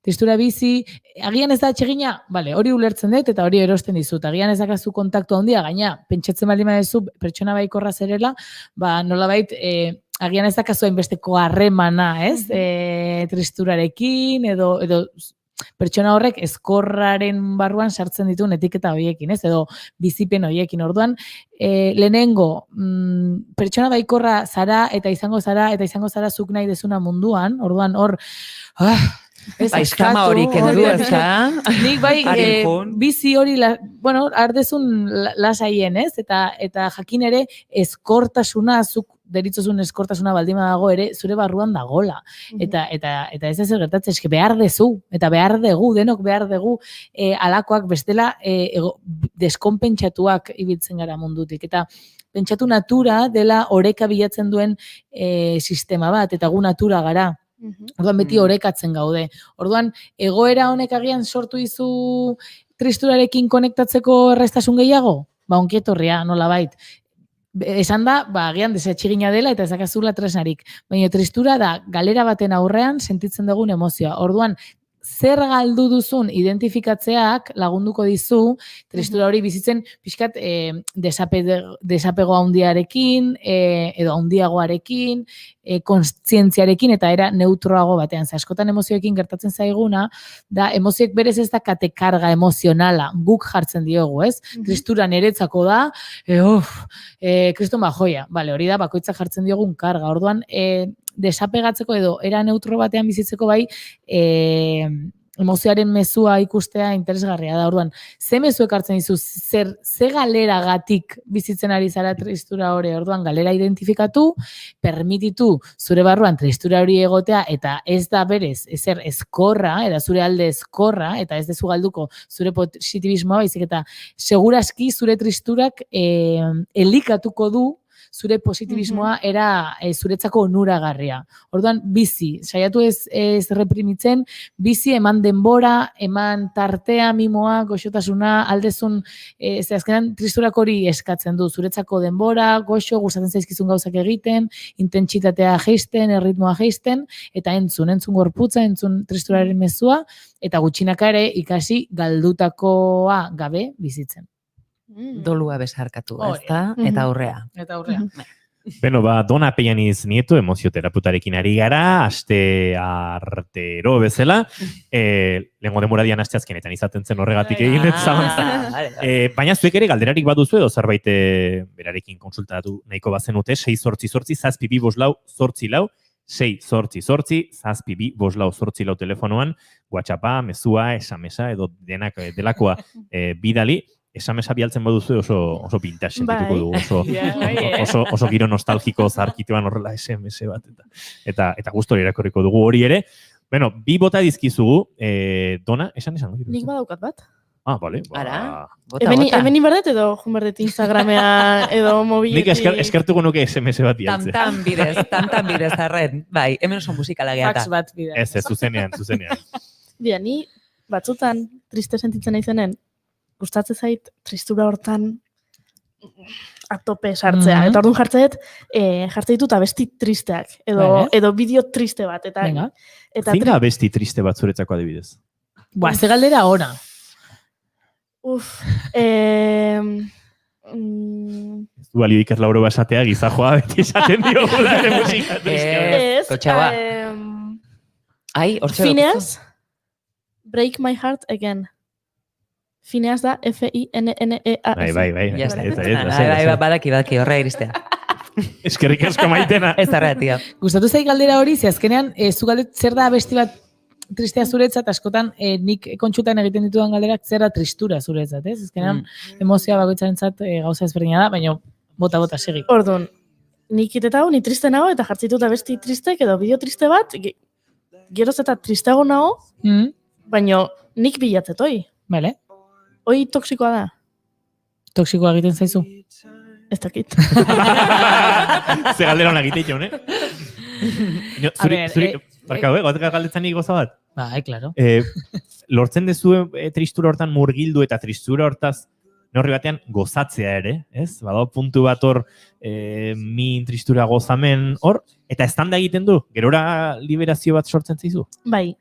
Tristura bizi, agian ez da atsegina, hori ulertzen dut eta hori erosten dizut. Agian ez dakazu kontaktu handia, gaina, pentsatzen baldin baduzu pertsona baikorra zerela, nolabait, agian ez dakazu hainbesteko harremana, ez? Tristurarekin, edo pertsona horrek ezkorraren barruan sartzen dituen etiketa horiekin, ez? Edo bizipen horiekin. Orduan, lehenengo, pertsona baikorra zara eta izango zara zuk nahi dezuna munduan, orduan hor,
Eskama hori kendu, ezta?
Nik bai,
Harin jun.
bizi hori, ardezun lasaien, ez? Eta jakin ere, eskortasuna, zuk deritzozun eskortasuna baldima dago ere, zure barruan dagola. Eta ez ez gertatzen, eske behar dezu, eta behar dugu, denok behar dugu, alakoak bestela deskonpentsatuak ibiltzen gara mundutik. Eta pentsatu natura dela oreka bilatzen duen sistema bat, eta gu natura gara. Orduan beti orekatzen gaude. Orduan, egoera honek agian sortu dizu tristurarekin konektatzeko errestasun gehiago? Onkietorria, nolabait. Esan da, agian desatxigina dela eta ezakazula tresnarik. Baina tristura da, galera baten aurrean sentitzen dugun emozioa. Orduan, zer galdu duzun identifikatzeak lagunduko dizu, tristura hori bizitzen pixkat desapego handiarekin, edo handiagoarekin, kontzientziarekin eta era neutroago batean. Askotan emozioekin gertatzen zaiguna, da emozioek berez ez da katekarga emozionala, guk jartzen diogu, ez? Tristura niretzako da, kriston bajoia, hori da, bakoitzak jartzen diogun karga. Orduan, desapegatzeko edo era neutro batean bizitzeko bai emozioaren mezua ikustea interesgarria da. Orduan, ze mezuek hartzen dizu, ze galeragatik bizitzen ari zara tristura hori? Orduan, galera identifikatu, permititu zure barruan tristura hori egotea eta ez da berez, ezer eskorra, eta zure alde eskorra, eta ez dezu galduko zure positibismoa, baizik eta seguraski zure tristurak elikatuko du zure positibismoa era zuretzako onuragarria. Orduan, bizi, saiatu ez reprimitzen, bizi eman denbora, eman tartea, mimoa, goxotasuna, aldezun, azkenan tristurak hori eskatzen du, zuretzako denbora, goxo, gustatzen zaizkizun gauzak egiten, intentsitatea jeisten, erritmoa jeisten, eta entzun gorputza, entzun tristuraren mezua, eta gutxinaka ere ikasi galdutakoa gabe bizitzen.
Dolua besarkatu, ezta? Eta aurrea.
Beno, Dona Pellaniz Nieto, emozioteraputarekin ari gara, aste artero bezala. Lehengo demoradian asteazkenetan izaten zen horregatik egin ez zabantza. Baina zuek ere galderarik baduzu edo zerbait berarekin konsultatu nahiko bazenute, 6-8-8-6-2-5-4-4 6-8-8-6-2-5-4 telefonoan, WhatsAppa, mezua, esamesa edo delakoa bidali. Esamesa bialtzen baduzu oso pintas sentituko dugu, oso giro nostalgiko zarkituan horrela SMS bat, eta gustora irakurriko dugu hori ere. Bueno, bi bota dizkizugu, Dona, esan?
Nik badaukat bat.
Bale.
Hemen inberdet edo junberdet Instagramea edo mobiletik.
Nik eskertuko nuke SMS bat bialtzen.
Tantan bidez, arren. Bai, hemen oso musikala gehiata.
Fax bat bidez.
Ez, zuzenean.
Bia, ni batzutan triste sentitzen naizenen, gustatzen zait tristura hortan atope sartzea. Eta orduan jartzen ditut abesti tristeak, edo bideo triste bat.
Zein da abesti triste bat zuretzako adibidez?
Ze galdera ona.
Du balio Iker Lauro basatea, gizajoa beti esaten diogula ere musika tristea.
Kotxaba.
Phineas, Break My Heart Again. Phineas da F-I-N-N-E-A.
Bai.
Badaki, horre iristea.
Eskerrik asko Maitena.
Ez da reatia.
Gustatu zai galdera hori, azkenean, zu galdet zer da abesti bat tristea zuretzat, askotan nik kontsutan egiten ditudan galderak zer da tristura zuretzat, ez? Azkenean, emozioa bakoitzarentzat gauza ezberdina da, baina bota segi.
Orduan, nik itetau, ni triste nago, eta jartzitut abesti tristek edo bideo triste bat, geroz eta tristeago nago, baina nik bilatzetoi.
Bale.
Hoi toksikoa da.
Toksikoa egiten zaizu?
Ez dakit.
Ze galdera hona egite itxon, Zuri, goatek galdetzen nik goza bat?
Bai, klaro.
Lortzen dezu tristura hortan murgildu eta tristura hortaz neurri batean gozatzea ere, ez? Badao puntu bat hor min tristura gozamen hor, eta estanda egiten du, gerora liberazio bat sortzen zaizu?
Bai.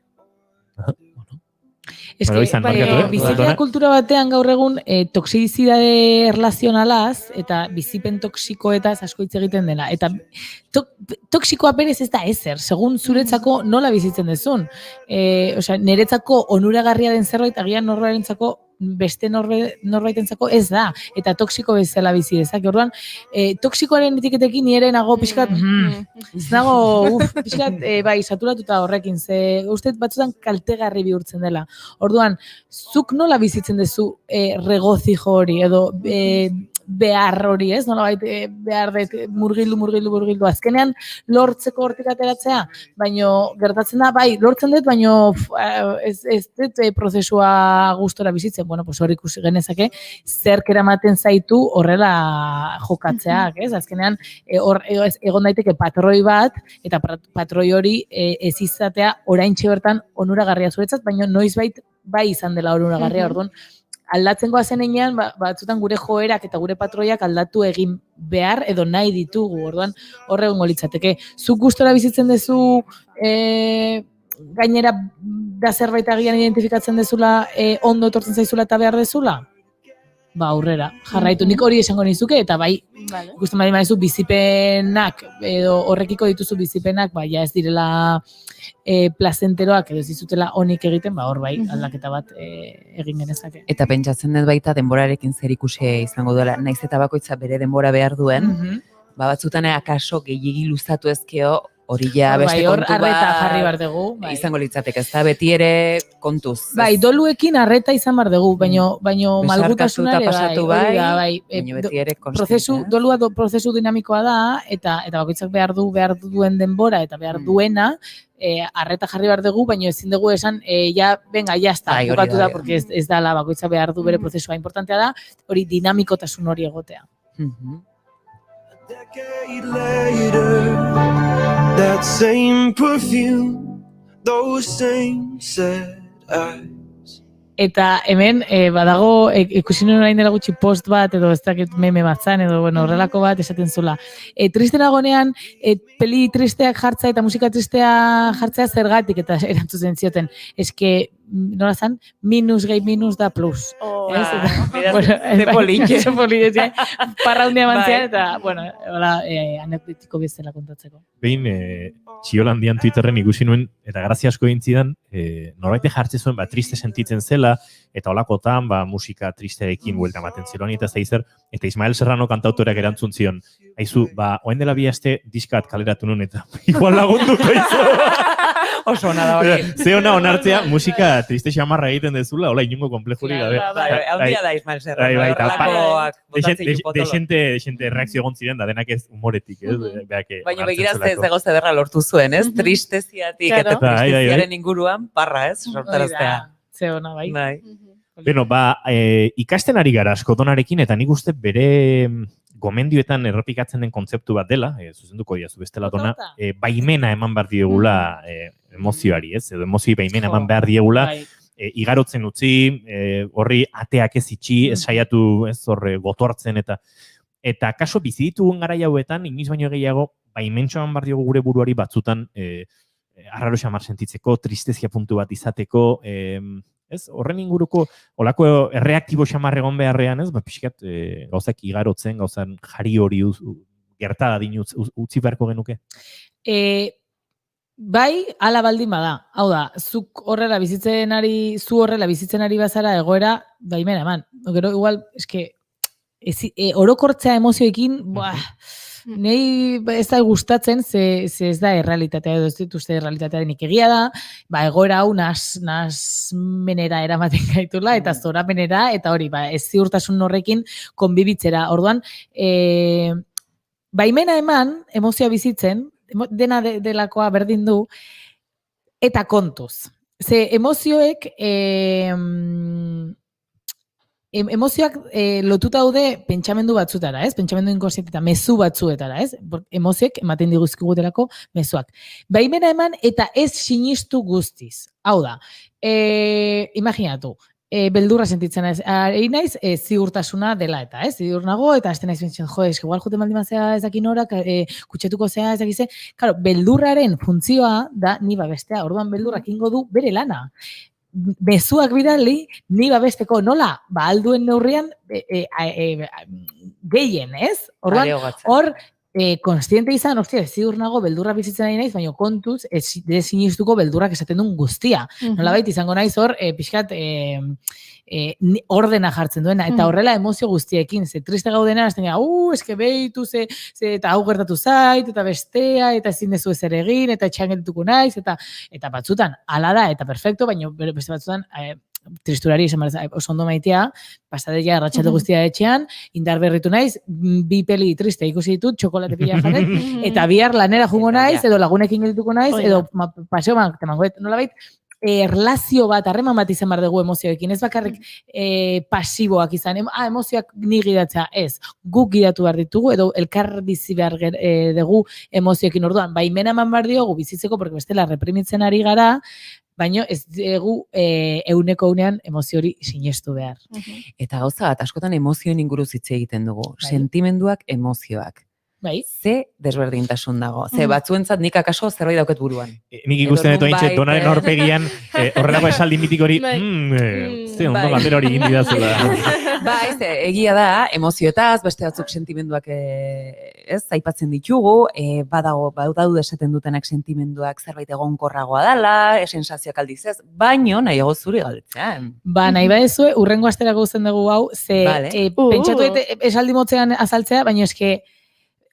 Bizitza kultura batean gaur egun toxizidade erlazionalaz eta bizipen toksikoetaz asko hitz egiten dela. Eta toksikoa berez ez da ezer, segun zuretzako nola bizitzen dezun. Niretzako onuragarria den zerbait, agian norbarentzako beste norbaitentzako ez da, eta toksiko bezala bizi dezake. Orduan, toksikoaren etiketekin nire nago pixkat, ez nago, pixkat, bai, saturatuta horrekin, ze uste batzutan kaltegarri bihurtzen dela. Orduan, zuk nola bizitzen duzu regozijo hori, edo behar hori, ez? Nola behar dut murgildu. Azkenean, lortzeko hortik ateratzea, baino gertatzen da, bai, lortzen dut, baino ez dut prozesua gustora bizitzen. Bueno, pues hor ikusi genezake, zerk eramaten zaitu horrela jokatzeak, ez? Azkenean, egon daiteke patroi bat, eta patroi hori ez izatea oraintxe bertan onuragarria zuretzat, baino noizbait bai izan dela onuragarria, orduan, aldatzen goazen einean, batzutan gure joerak eta gure patroiak aldatu egin behar edo nahi ditugu, orduan horre egongo litzateke. Zuk gustora bizitzen duzu gainera da zerbait agian identifikatzen dezula ondo etortzen zaizula eta behar dezula? Ba, aurrera, jarraitu. Nik hori esango nizuke, eta bai, ikusten badi maizu bizipenak, edo horrekiko dituzu bizipenak, ba, ja ez direla plazenteroak, edo ez dizutela onik egiten, ba, hor bai, aldaketa bat egin genezake.
Eta pentsatzen dut baita denborarekin zer ikusi izango duela, naiz eta bakoitza bere denbora behar duen, ba, batzutan akaso gehiegi luzatu ezkeo, hori ja beste kontu bat,
arreta jarri behar dugu.
Izango litzateke, ez da beti ere kontuz.
Bai, doluekin arreta izan behar dugu, baino malgutasunare
bai, baino beti ere konstante.
Dolua prozesu dinamikoa da, eta bakoitzak behar duen denbora, eta behar duena, arreta jarri behar dugu, baino ezin dugu esan, venga, jazta, bukatu da, porque ez da la bakoitza behar du bere prozesua. Importantea da, hori dinamikotasun hori egotea.
Decade later, that same perfume, those same sad eyes.
Eta hemen badago ikusi nuen orain dela gutxi post bat edo ez dakit meme bat zan edo horrelako bat esaten zula. Triste nagonean peli tristeak jartzea eta musika tristea jartzea zergatik eta erantzuten zioten. Eske nola zan, minus gehi minus da plus.
Ze politxe.
Parraundia mantzean eta, bueno, anekdotiko bezala kontatzeko.
Behin, Txiolandian Twitterren ikusi nuen, eta grazia asko egin zidan, norbaite jartzen zuen, triste sentitzen zela, eta holakotan, musika tristearekin buelta ematen ziloan, eta zaizer, eta Ismael Serrano kantautoreak erantzun zion, haizu, oen dela bi aste diskat kaleratu nuen, eta igual lagunduko izo.
Oso ona da hori.
Ze ona onartzea, musika triste xamarra egiten dezula, hola, inungo komplejuri gabe.
Handia da Ismael Serrano.
De reakzio egon ziren, da denak ez humoretik, ez?
Baina begirazte ez egoz ederra lortu zuen, ez? Tristeziatik eta tristeziaren inguruan, parra, ez? Sortaraztea.
Ze ona, bai.
Beno, ikasten ari gara askotonarekin, eta nik uste bere gomendioetan errepikatzen den kontzeptu bat dela, zuzenduko diazu bestela dona, baimena eman behar diegula emozioari, ez? Edo emozioi baimena eman behar diegula, igarotzen utzi, horri ateak ez itxi, ez saiatu horre gotortzen, eta kaso bizi ditugun garai hauetan, inoiz baino gehiago, baimentxo eman behar diogu gure buruari batzutan, arraro xamar sentitzeko, tristezia puntu bat izateko, ez, horren inguruko, olako erreaktibo xamar egon beharrean, ez, pixkat, gauzak igarotzen, gauzan jari hori gertada din utzi beharko genuke?
Bai, ala baldin bada. Hau da, zu horrela bizitzen ari bazara egoera, baimena eman. Gero, igual, eske, orokortzea emozioekin, nei ez da gustatzen, ze ez da errealitatea edo ez dituzte errealitatea denik egia da, egoera hau menera eramaten gaitula, eta zoramenera, eta hori, ez ziurtasun horrekin konbibitzera. Orduan, baimena eman, emozioa bizitzen, dena delakoa berdin du, eta kontuz. Ze emozioek emozioak lotuta daude pentsamendu batzutara, ez? Pentsamendu inkonsiente eta mezu batzuetara, ez? Emozioek ematen diguzkigutelako mezuak. Baimena eman eta ez sinistu guztiz. Hau da, imaginatu, beldurra sentitzen egin naiz, ziurtasuna dela eta, ez? Ziur nago eta azten naiz bentsen, igual jote maldima zea ez dakin horak, kutsetuko zea ez dakize. Claro, beldurraren funtzioa da ni babestea, orduan beldurrak ingo du bere lana. Mezuak bidali, ni babesteko nola, alduen neurrian gehien, ez? Orduan, hor, konstiente izan, ostia, ziur nago beldurra bizitzen ari naiz, baina kontuz, ez sinistuko beldurrak esaten duen guztia. Nolabait izango naiz hor, pixkat, ordena jartzen duena, eta horrela emozio guztiekin, ze triste gaudena, azten gara, eske beitu, eta hau gertatu zait, eta bestea, eta ezin dezu ezer egin, eta etxean geldituko naiz, eta batzutan, ala da, eta perfecto, baina beste batzutan, tristurari esan oso ondo maitea, pasadeia arratsalde guztia etxean, indar berritu naiz, bi peli triste ikusi ditut, txokolate pila jaten, eta bihar lanera jungo naiz, edo lagunekin geldituko naiz, edo paseo temangoet, nolabait, erlazio bat, harreman bat izan behar dugu emozioekin, ez bakarrik pasiboak izan, emozioak ni gidatzea, ez, guk gidatu behar ditugu, edo elkar bizi behar dugu emozioekin orduan, baimena eman behar diogu bizitzeko, porque bestela reprimitzen ari gara, baina ez dugu euneko unean emozio hori sinestu behar.
Eta gauza bat, askotan emozioen inguruz hitz egiten dugu, sentimenduak, emozioak.
Bai.
Ze desberdintasun dago. Ze batzuentzat nik akaso zerbait dauket buruan.
Nik ikusten dut haintxe, donaren aurpegian, horrelako esaldi mitik hori, ze ondo galdera hori egin didazula.
Bai, egia da, emozioetaz, beste batzuk sentimenduak aipatzen ditugu, badaude esaten dutenak sentimenduak zerbait egonkorragoa dela, sensazioak aldiz ez, baino nahiago zuri galdetzen.
Nahi badezue, urrengo asterako uzen dugu hau, ze pentsatu esaldi motzean azaltzea, baina eske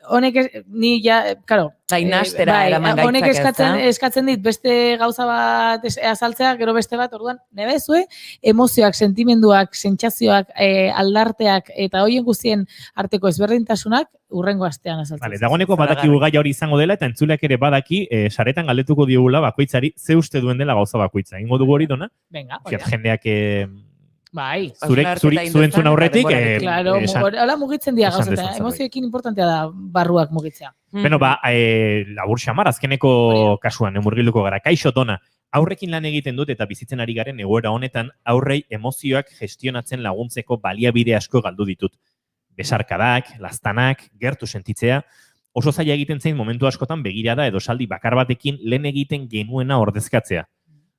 honek ni ja, claro, honek eskatzen dit beste gauza bat azaltzea, gero beste bat, orduan, nebezue, emozioak, sentimenduak, sentsazioak, aldarteak, eta hoien guztien arteko ezberdintasunak, urrengo astean azaltzen.
Dagoeneko badakigu gaia hori izango dela, eta entzuleak ere badaki, saretan galdetuko diogula bakoitzari, ze uste duen dela gauza bakoitza. Ingo dugu hori dona?
Venga,
jendeak...
Bai.
Zuentzun aurretik...
Claro, hola mugitzen dira gauzeta. Emozioekin importantea da barruak mugitzea.
Beno, labur xamar, azkeneko kasuan, murgilduko gara. Kaixo, Dona, aurrekin lan egiten dut eta bizitzen ari garen egoera honetan, aurrei emozioak gestionatzen laguntzeko baliabide asko galdu ditut. Besarkadak, laztanak, gertu sentitzea, oso zaila egiten zein momentu askotan begirada edo saldi bakar batekin lehen egiten genuena ordezkatzea.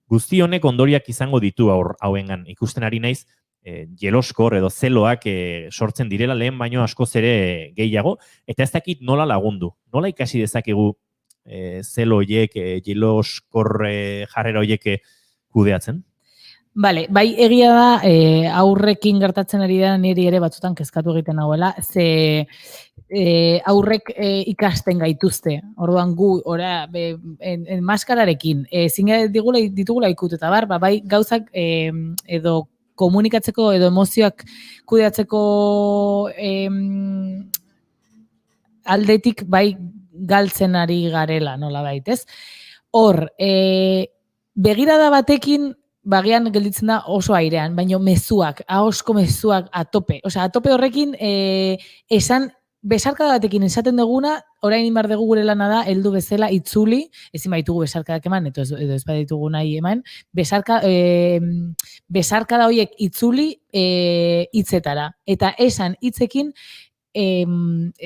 Guzti honek ondoriak izango ditu hauengan. Ikusten ari naiz, jeloskor edo zeloak sortzen direla lehen baino askoz ere gehiago, eta ez dakit nola lagundu. Nola ikasi dezakegu zelo horiek, jeloskor jarrera horiek kudeatzen?
Bale, bai egia da, aurrekin gertatzen ari da niri ere batzutan kezkatu egiten nagoela, ze aurrek ikasten gaituzte. Orduan gu, maskararekin, ezin ditugula ikut eta bai gauzak edo komunikatzeko edo emozioak kudeatzeko aldetik bai galtzen ari garela, nola baitez. Hor, begirada batekin bagian gelditzen da oso airean, baina mezuak, ahosko mezuak atope. Osea, atope horrekin esan besarkada batekin esaten duguna, orain inbar dugu gure lana da, heldu bezala itzuli, ezin baitugu besarkadak eman, edo ez baditugu nahi eman, besarkada horiek itzuli hitzetara. Eta esan hitzekin,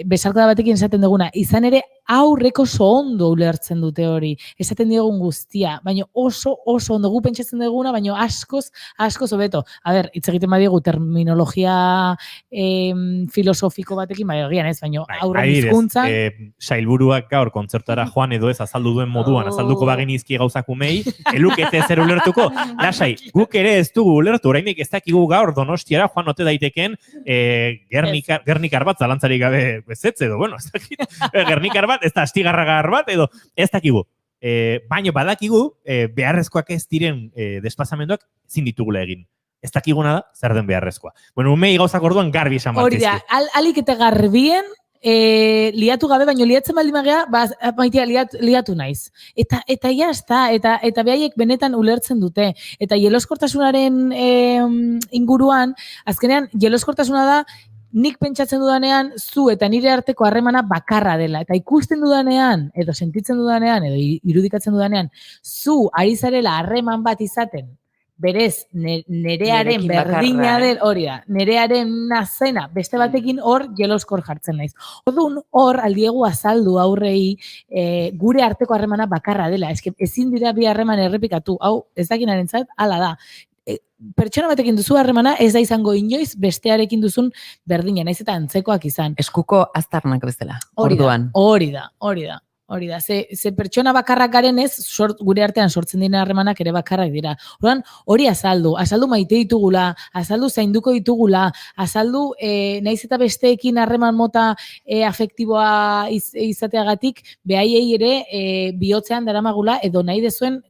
besarkada batekin esaten duguna, izan ere aurreko oso ondo ulertzen dute hori, esaten diogun guztia, baina oso ondo gu pentsatzen duguna, baina askoz hobeto. A ber, hitz egiten badiegu terminologia filosofiko batekin, baina ez, baina aurren hizkuntzan.
Sailburuak gaur kontzertara joan edo ez azaldu duen moduan, azalduko bagenizki gauzakumei, elukete zer ulertuko, lasai, guk ere ez dugu ulertu, orainik ez dakigu gaur Donostiara joan ote daiteken Gernikar bat, zalantzarik gabe bezetze edo, bueno, ez dakit, Gernikar bat, ez da astigarragar bat, edo ez dakigu. Baina badakigu, beharrezkoak ez diren desplazamenduak ezin ditugula egin. Ez dakiguna da, zer den beharrezkoa. Bueno, umei gauzak orduan garbi esan bat.
Hori da, alik eta garbien liatu gabe, baina liatzen baldin magea, maitea liatu naiz. Eta jazta, eta behaiek benetan ulertzen dute. Eta jeloskortasunaren inguruan, azkenean, jeloskortasuna da, nik pentsatzen dudanean, zu eta nire arteko harremana bakarra dela. Eta ikusten dudanean, edo sentitzen dudanean, edo irudikatzen dudanean, zu ari zarela harreman bat izaten, berez, nerearen berdina del, hori da, nerearen nazena, beste batekin hor jeloskor jartzen naiz. Orduan, hor aldiegu azaldu aurrei gure arteko harremana bakarra dela. Ezin dira bi harreman errepikatu, hau ez dakinarentzat, hala da. pertsona batekin duzu harremana ez da izango inoiz bestearekin duzun berdina, naiz eta antzekoak izan.
Eskuko aztarnak bezala.
Hori
Orduan.
Hori da. Ze pertsona bakarrak garen ez, gure artean sortzen dira harremanak ere bakarrak dira. Orduan, hori azaldu maite ditugula, azaldu zainduko ditugula, azaldu naiz eta besteekin harreman mota afektiboa izateagatik, behaiei ere bihotzean daramagula edo nahi dezuen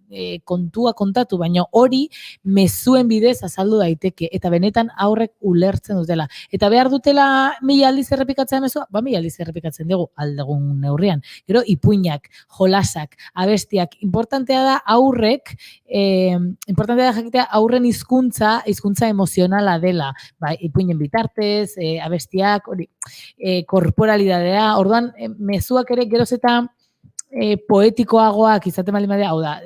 kontua kontatu, baina hori mezuen bidez azaldu daiteke, eta benetan aurrek ulertzen dutela. Eta behar dutela 1000 aldiz errepikatzen mezua, 1000 aldiz errepikatzen dugu aldegun neurrian. Gero, ipuinak, jolasak, abestiak, importantea da aurrek, importantea da jakitea aurren hizkuntza emozionala dela, ipuinen bitartez, abestiak, hori, korporalidadea, orduan, mezuak ere geroz eta poetikoagoak izaten baldin badira, hau da,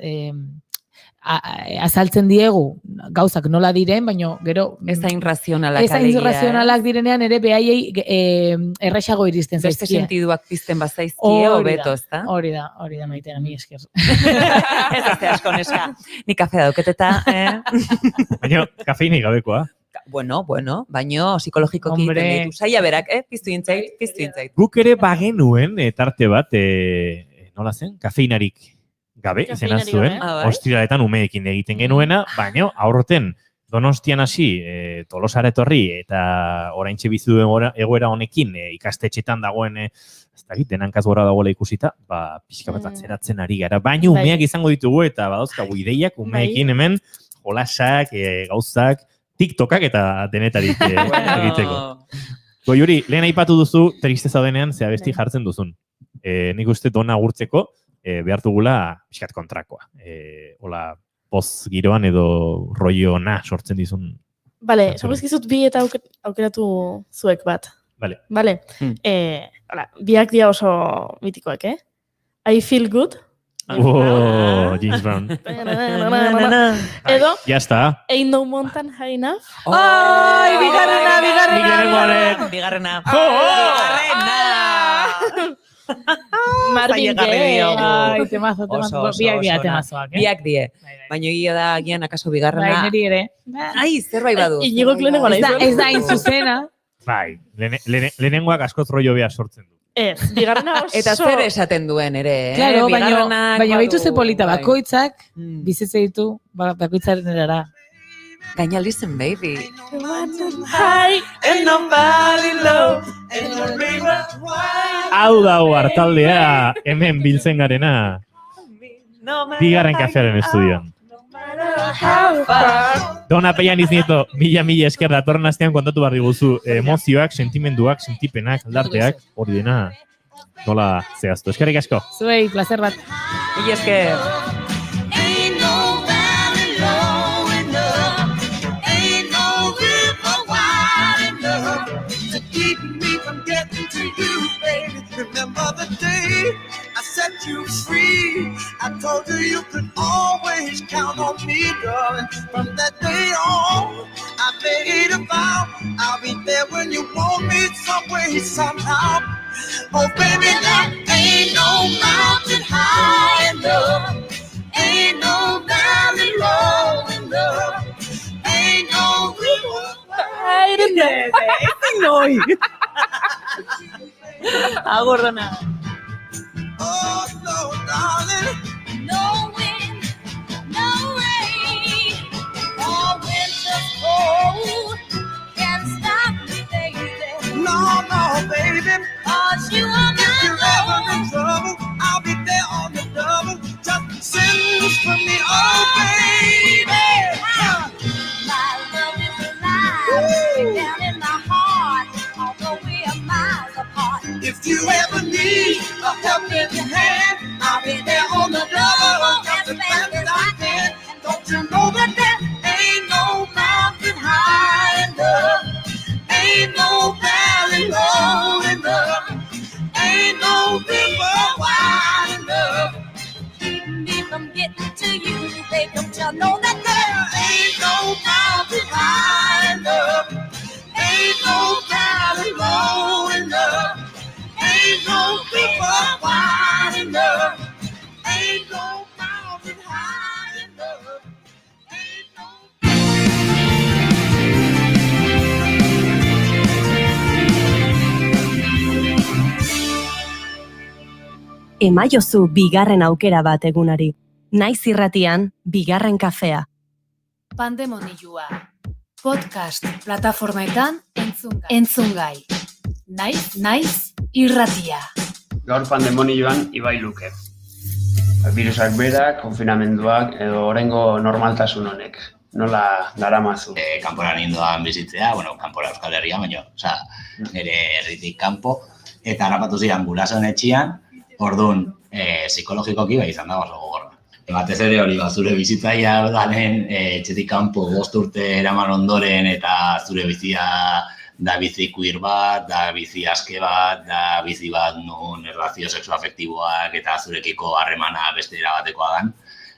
azaltzen diegu gauzak nola diren, baina gero
ez hain razionalak
direnean ere behaiei erraxago iristen zaizkia.
Beste sentiduak pizten bazaizkie hobeto, ezta?
Hori da, Maitena, mi esker.
Ez azte asko, neska. Ni kafea dauketeta,
Baina, kafeinik gabekoa.
Bueno, baino psikologikoki egiten ditu. Saia berak, piztu intzait.
Guk ere bagenuen tarte bat, nola zen, kafeinarik gabe, izena zuen, ostiraletan umeekin egiten genuena, baina aurroten Donostian hasi, Tolosara etorri, eta oraintxe bizi duen egoera honekin ikastetxetan dagoen, ez dakit, denankaz gora dagoela ikusita, pixka bat atzeratzen ari gara. Baina umeak izango ditugu, eta badauzkagu ideiak umeekin hemen, jolasak, gauzak, TikTokak eta denetarik egiteko. Goiuri, lehen aipatu duzu, tristeza denean, ze abesti jartzen duzun. Nik uste dona agurtzeko, behar dugula pixkat kontrakoa. Hola, poz giroan edo rollo na sortzen dizun.
Bale, sabezkizut bi eta aukeratu zuek bat. Bale. Biak dia oso mitikoak, I feel good.
James Brown.
Edo,
ya está.
Ain't no mountain high enough.
Ai, bigarrena.
Marvin Gaye.
Ai, temazo.
Biak die. Baina egia da, agian akaso bigarrena.
Bai, niri ere.
Ai, zerbait badu.
Inigo lehenengo nahi.
Ez da inzuzena.
Bai, lehenengoak askoz rollo beha sortzen du.
Ez, bigarrena oso.
Eta zer esaten duen ere,
Claro, baina baitu ze polita bakoitzak, bizitze ditu, bakoitzaren erara.
Gaina listen, baby.
Hau dago hartaldea, hemen biltzen garena, bigarren kafearen estudioan. Dona Pellaniz Nieto, mila esker datorren astean kontatu behar diguzu emozioak, sentimenduak, sentipenak, aldarteak, hori dena, nola zehaztu. Eskerrik asko.
Zuei, placer bat.
Mila esker.
Remember the day I set you free. I told you could always count on me, darling. From that day on, I made a vow I'll be there when you want me some way, somehow. Oh, baby, that ain't no mountain high enough. Ain't no valley low enough. Ain't no river wide enough.
Agordona.
Oh, no, darling. No wind, no rain, or winter's cold can stop me, baby. No, baby. 'Cause you are my love. If you're ever in trouble, I'll be there on the double. Just send this for me, oh, baby. My love is alive, down in my heart, although we are miles apart. If you ever need a helping hand, I'll be there on the double, just as fast as I can. And don't you know that there ain't no mountain high enough, ain't no valley low enough, ain't no river wide enough. Keep me from getting to you, babe. Don't you know that there ain't no mountain high enough, ain't no valley low enough. Ain't no river wide enough. Ain't no mountain high enough. Ain't no
Emaiozu bigarren aukera bat egunari. Naiz irratian, bigarren kafea.
Pandemonioa. Podcast plataformetan entzungai. Naiz irratia.
Gaur pandemonioan Ibai Luke. Birusak berak, konfinamenduak edo oraingo normaltasun honek. Nola daramazu?
Kanpora nindoan bizitzea, kanpora Euskal Herria, baina, nire herritik kanpo, eta harrapatu zidan gurasoen etxean, orduan, psikologikoki izan da oso gogorra. Batez ere hori, zure bizitzaia danen, etxetik kanpo 5 urte eraman ondoren, eta zure bizia da bizi queer bat, da bizi aske bat, da bizi bat nun erlazio sexoafektiboak eta zurekiko harremana beste erabatekoa dan.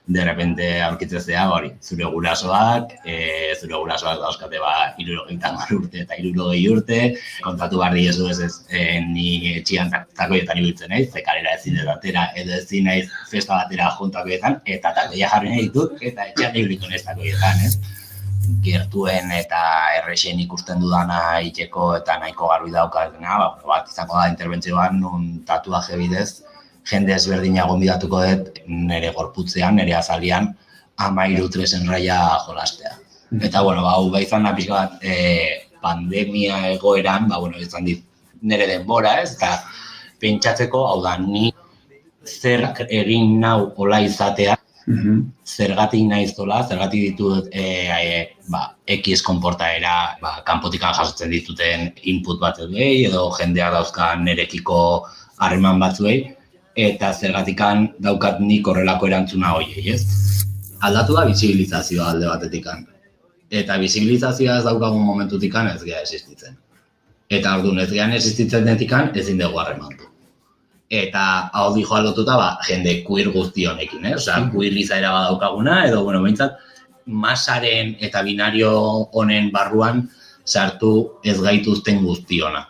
De repente aurkitzezea hori, zure gurasoak dauzkate 70 urte eta 60 urte, kontatu behar diezu ez ni etxian takoietan ibiltzen naiz, zekalera ezin dut atera edo ezin naiz festa batera juntakoietan, eta takoia jarri nahi ditut, eta etxean ibiliko naiz takoietan, ez? Gertuen eta errexen ikusten dudana iteko eta nahiko garbi daukatena, bat izango da interbentzioan nun tatuaje bidez, jende ezberdina gonbidatuko dut nire gorputzean, nire azalian, 13 tresen raia jolastea. Eta, hau izan da pixka bat pandemia egoeran, izan dit nire denbora, ez? Eta pentsatzeko, hau da, ni zer egin nau hola izatea, zergatik naizola, zergatik ditut X konportaera, kanpotikan jasotzen dituten input batzuei, edo jendeak dauzkan nirekiko harreman batzuei, eta zergatikan daukat nik horrelako erantzuna hoiei, ez? Aldatu da bisibilizazioa alde batetikan. Eta bisibilizazioa ez daukagun momentutikan ez gea existitzen. Eta orduan ez gean existitzen detikan ezin dugu harremantu. Eta hau dijoa lotuta jende queer guzti honekin, queer izaera badaukaguna, edo, behintzat, masaren eta binario honen barruan sartu ez gaituzten guztiona.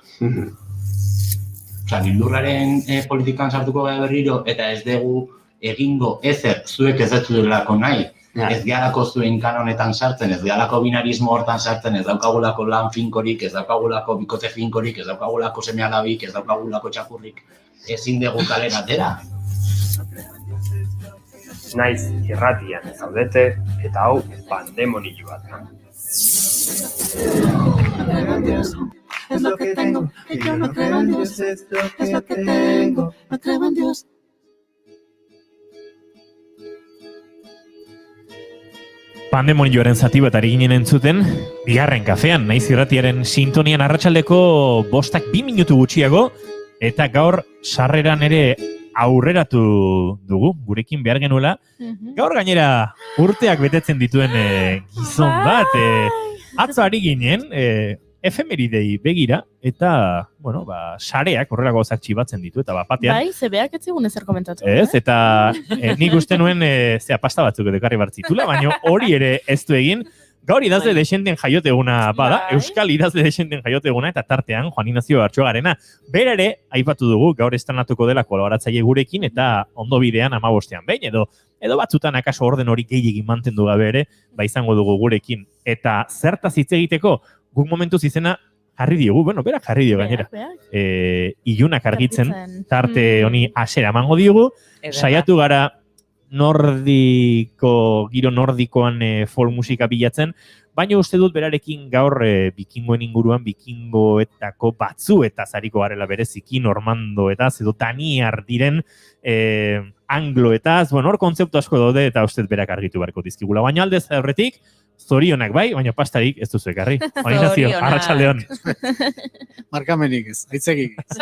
Lurraren politikan sartuko gara berriro eta ez dugu egingo ezer zuek ez dutulako nahi, ez gehalako zuen kanonetan sartzen, ez gehalako binarismo hortan sartzen, ez daukagulako lan finkorik, ez daukagulako bikote finkorik, ez daukagulako seme-alabik, ez daukagulako txakurrik, ezin dugu kalera atera.
Naiz irratian zaudete eta hau pandemonioa da.
Es lo que tengo, y yo no creo en Dios, es lo que tengo, no creo en Dios.
Pandemonioaren zati bat ari ginen entzuten, bigarren kafean, naiz irratiaren sintonian arratsaldeko 2 minutu gutxiago, eta gaur sarreran ere aurreratu dugu, gurekin behar genuela. Gaur gainera urteak betetzen dituen gizon bat, atzo ari ginen, efemeridei begira, eta, sareak horrelako gozak txibatzen ditu, eta batean.
Bai, zebeak ez zigun ezer komentatu.
Ez, eta nik uste nuen pasta batzuk edo karri bartzitula, baina hori ere ez du egin. Gaur idazle desenden jaiote eguna bada, Euskal idazle desenden jaiote eguna, eta tartean Juan Ignacio Artxogarena. Bera ere, aipatu dugu, gaur estrenatuko dela kolaboratzaile gurekin, eta ondo bidean 15ean behin, edo batzutan akaso orden hori gehiagin mantendu gabe ere, izango dugu gurekin. Eta zertaz hitz egiteko, guk momentuz izena jarri diogu, berak jarri dio gainera. Ilunak argitzen, tarte honi asera emango diogu, saiatu gara giro nordikoan folk musika bilatzen, baina uste dut berarekin gaur bikingoen inguruan, bikingoetako batzu eta zariko garela bereziki, normandoetaz, edo daniar diren angloetaz, hor kontzeptu asko daude eta uste berak argitu barko dizkigula. Baina aldez aurretik, zorionak bai, baina pastarik ez duzu ekarri. Juan arratsaldeon.
Markamenik ez, aitzegik ez.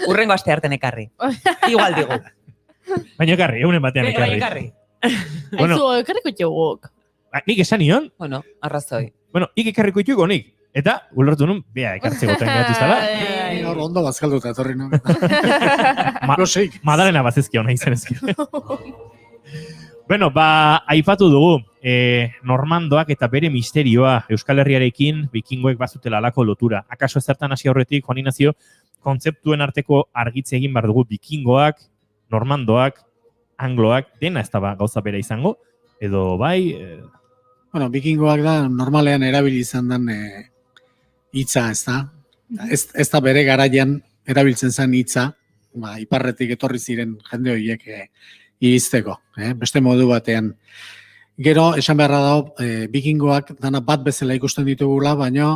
Urrengo aste harten ekarri. Igual digu.
Baina ekarri, egunen batean ekarri.
Aizu, ekarriko txeguk.
Nik esan nion?
Arrazoi.
Ik ekarriko txuko nik. Eta, ulertu nun, ekartzeko gatu zala.
Hor ondo bazkalduta, etorri nun.
Madalena bazezkia hona izan ezkio. Aipatu dugu, normandoak eta bere misterioa Euskal Herriarekin bikingoek bazutela alako lotura. Akaso ezertan hasi aurretik, Juan Ignacio, kontzeptuen arteko argitze egin behar dugu bikingoak, normandoak, angloak, dena ez da gauza bera izango, edo bai...
Bikingoak da normalean erabili izan den hitza, ez da? Ez da bere garaian erabiltzen zen hitza, iparretik etorri ziren jende horiek iristeko, beste modu batean. Gero, esan beharra dago, bikingoak dana bat bezala ikusten ditugula, baina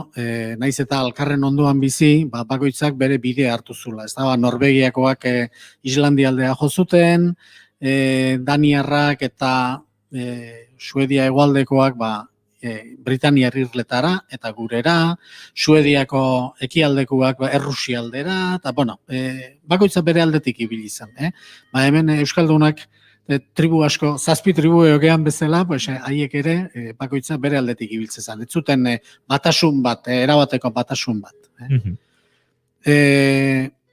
naiz eta alkarren ondoan bizi, bakoitzak bere bidea hartu zula. Ez da, Norvegiakoak Islandialdea jo zuten, Daniarrak eta Suedia hegoaldekoak Britaniar irletara eta gurera, Suediako ekialdekoak Errusialdera, eta bakoitza bere aldetik ibili izan. Hemen Euskaldunak tribu asko, 7 tribu egokean bezala, haiek ere bakoitza bere aldetik ibiltzen zen. Ez zuten batasun bat, erabateko batasun bat.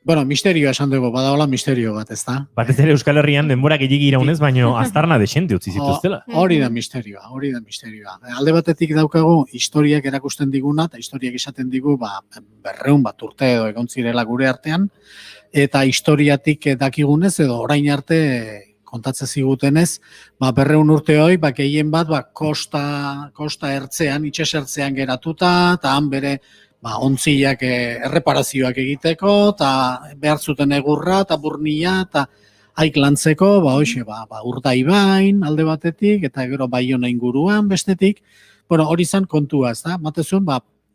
Misterioa esan dugu, badaola misterio bat, ez da?
Batez ere Euskal Herrian denbora gehiagi iraunez, baino aztarna desente utzi zituztela.
Hori da misterioa. Alde batetik daukagu historiak erakusten diguna, eta historiak esaten digu 200 urte edo egon zirela gure artean, eta historiatik dakigunez edo orain arte kontatzen zigutenez, 200 urte hori, gehien bat kosta ertzean, itxasertzean geratuta, eta han bere ontziak erreparazioak egiteko, eta behar zuten egurra, eta burnia, eta haik lantzeko, Urdaibain alde batetik, eta gero Baiona inguruan bestetik, hori zan kontua, ez da? Matezun,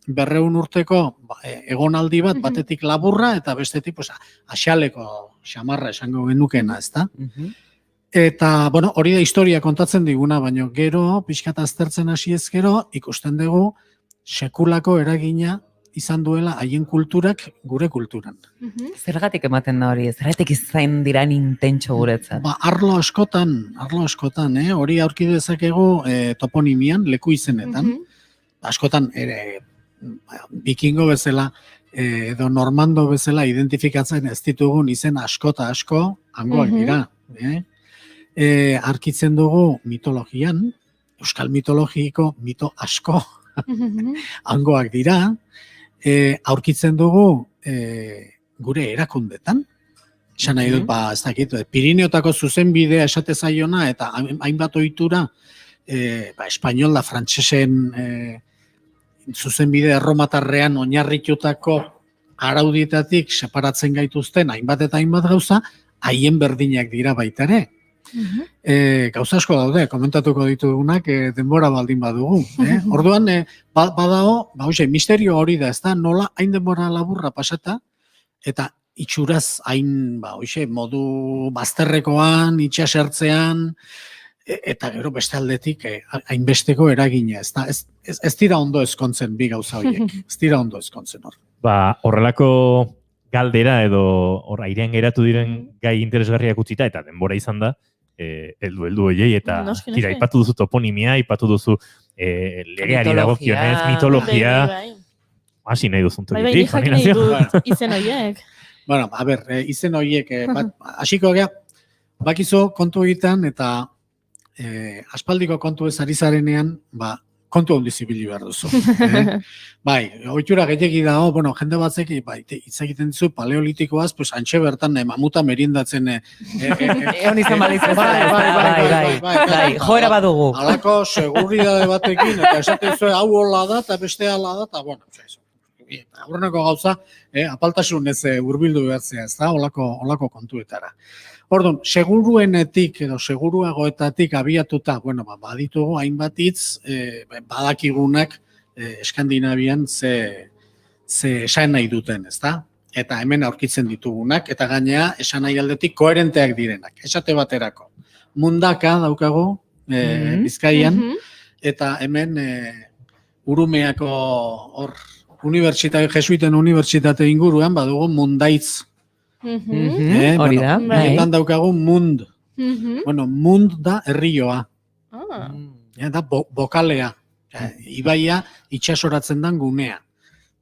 200 urteko egonaldi bat, batetik laburra, eta bestetik axaleko xamarra esango genukena, ez da? Eta, hori da historia kontatzen diguna, baina gero, pixkat aztertzen hasi ez gero, ikusten dugu, sekulako eragina izan duela haien kulturak gure kulturan.
Zergatik ematen da hori, zergatik izan diran intentxo guretzat?
Arlo askotan, hori aurki dezakegu toponimian, leku izenetan. Askotan, bikingo bezala, edo normando bezala identifikatzen ez ditugun izen asko eta asko hangoak dira. Arkitzen dugu mitologian, euskal mitologiko mito asko hangoak dira, aurkitzen dugu gure erakundetan, esan nahi dut, ez dakit, Pirineotako zuzenbidea esate zaiona, eta hainbat ohitura, espainol da frantsesen zuzenbide erromatarrean oinarritutako araudietatik separatzen gaituzten hainbat eta hainbat gauza, haien berdinak dira baita ere. Gauza asko daude, komentatuko ditugunak denbora baldin badugu. Orduan, badago, misterio hori da, ez da, nola hain denbora laburra pasata, eta itxuraz hain, modu bazterrekoan, itxasertzean, eta gero beste aldetik hainbesteko eragina, ez da, ez dira ondo ezkontzen bi gauza horiek, ez dira ondo ezkontzen hor.
Horrelako galdera edo airean geratu diren gai interesgarriak utzita, eta denbora izan da, heldu horiei, eta tira, ipatu duzu toponimia, ipatu duzu legeari dagokionez, mitologia, hasi nahi duzun tokitik.
Izen horiek.
Izen horiek, hasiko gea, bakizu kontu egiten, eta aspaldiko kontu ez ari zarenean, kontu handiz ibili behar duzu. Ohitura gehiagi dago, jende batzek hitz egiten dizu paleolitikoaz, antxe bertan mamuta merindatzen
egon izan balitzen. Joera badugu.
Halako seguridade batekin, eta esaten zuen hau hola da, eta beste hala da, eta aurreneko gauza, apaltasunez hurbildu behartzea, ez da, holako kontuetara. Orduan, seguruenetik edo seguruagoetatik abiatuta, baditugu hainbat hitz badakigunak Eskandinavian ze esan nahi duten, ezta? Eta hemen aurkitzen ditugunak, eta gainea esan nahi aldetik koherenteak direnak. Esate baterako. Mundaka daukagu Bizkaian, eta hemen Urumeako jesuiten unibertsitate inguruan badugu Mundaitz.
Hori da.
Hemen daukagu Mund. Mund da herrioa. Da bokalea. Ibaia itxasoratzen den gunea.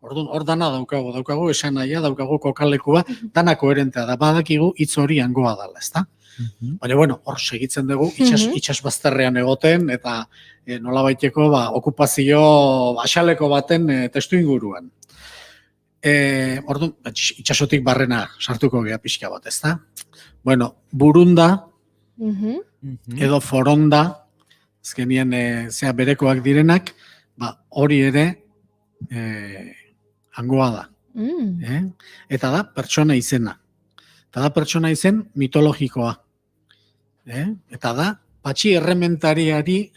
Hor dana daukagu esan nahia, daukagu kokalekua, dana koherentea da, badakigu hitz hori hangoa dela, ezta? Baina, hor segitzen dugu, itxas bazterrean egoten, eta nolabaiteko okupazio axaleko baten testu inguruan. Orduan, itxasotik barrena sartuko gea pixka bat, ezta? Burunda, edo foronda, azkenien berekoak direnak, hori ere hangoa da. Eta da, pertsona izena. Eta da pertsona izen mitologikoa. Eta da, patxi errementariari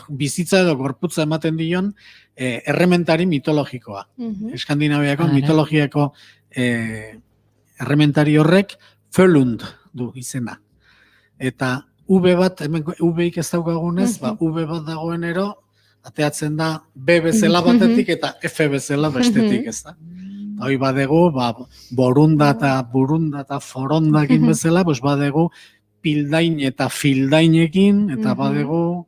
bizitza edo gorputza ematen dion errementari mitologikoa. Eskandinaviako mitologiako errementari horrek Völund du izena. Eta V bat, hemen V-ik ez daukagunez, V bat dagoenero, ateatzen da B bezala batetik eta F bezala bestetik, ez da. Hoi badegu, borunda eta forondakin bezala, badegu pildain eta fildainekin, eta badegu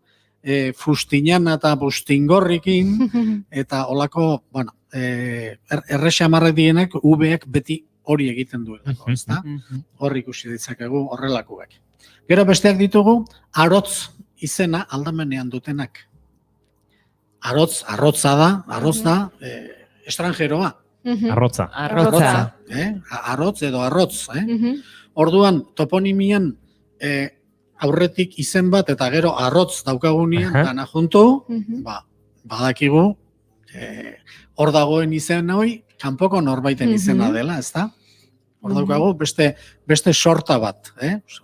fustinan eta bustingorrikin, eta olako, errexamarrak dienak, V-ek beti hori egiten duelako, ez da? Hor ikusi ditzakegu horrelakoak. Gero besteak ditugu, arotz izena aldamenean dutenak. Arrotza da, estrangeroa.
Arrotza.
Arrotz edo arrotz. Orduan, toponimian aurretik izen bat eta gero arrotz daukagunean dana juntu, badakigu, hor dagoen izen hori, kanpoko norbaiten izena dela, ez da? Hor daukagu, beste sorta bat.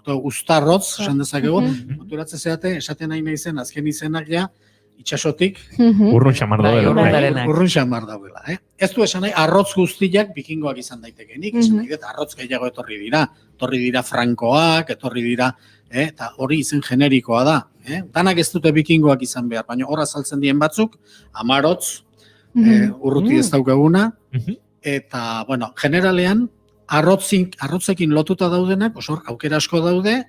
Uztarrotz, esan dezakegu, konturatzen zeate, esaten nahi nahi azken izenak ja, itxasotik
urrun xamar dauela.
Urrun xamar dauela. Ez du esan nahi, arrotz guztiak bikingoak izan daitekenik, esan nahi dut, arrotz gehiago etorri dira frankoak, etorri dira, eta hori izen generikoa da. Danak ez dute bikingoak izan behar, baina horra saltzen dien batzuk, amarotz, urruti ez daukaguna, eta, bueno, generalean, arrotzekin lotuta daudenak, osor, aukera asko daude,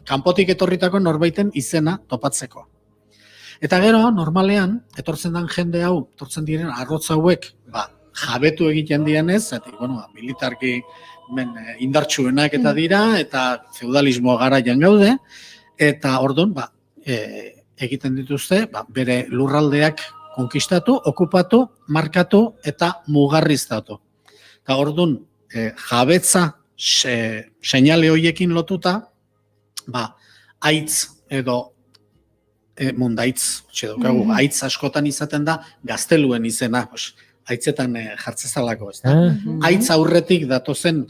kanpotik etorritako norbaiten izena topatzeko. Eta gero, normalean, etortzen den jende hau, etortzen diren arrotz hauek, jabetu egiten dianez, eta, militarki indartsuenak eta dira, eta feudalismoa garaian gaude, eta orduan, egiten dituzte, bere lurraldeak konkistatu, okupatu, markatu eta mugarriztatu. Eta orduan, jabetza seinale horiekin lotuta, aitz edo mundaitz, aitz askotan izaten da gazteluen izena, aitzetan jartzezalako, ez da. Aitz aurretik datozen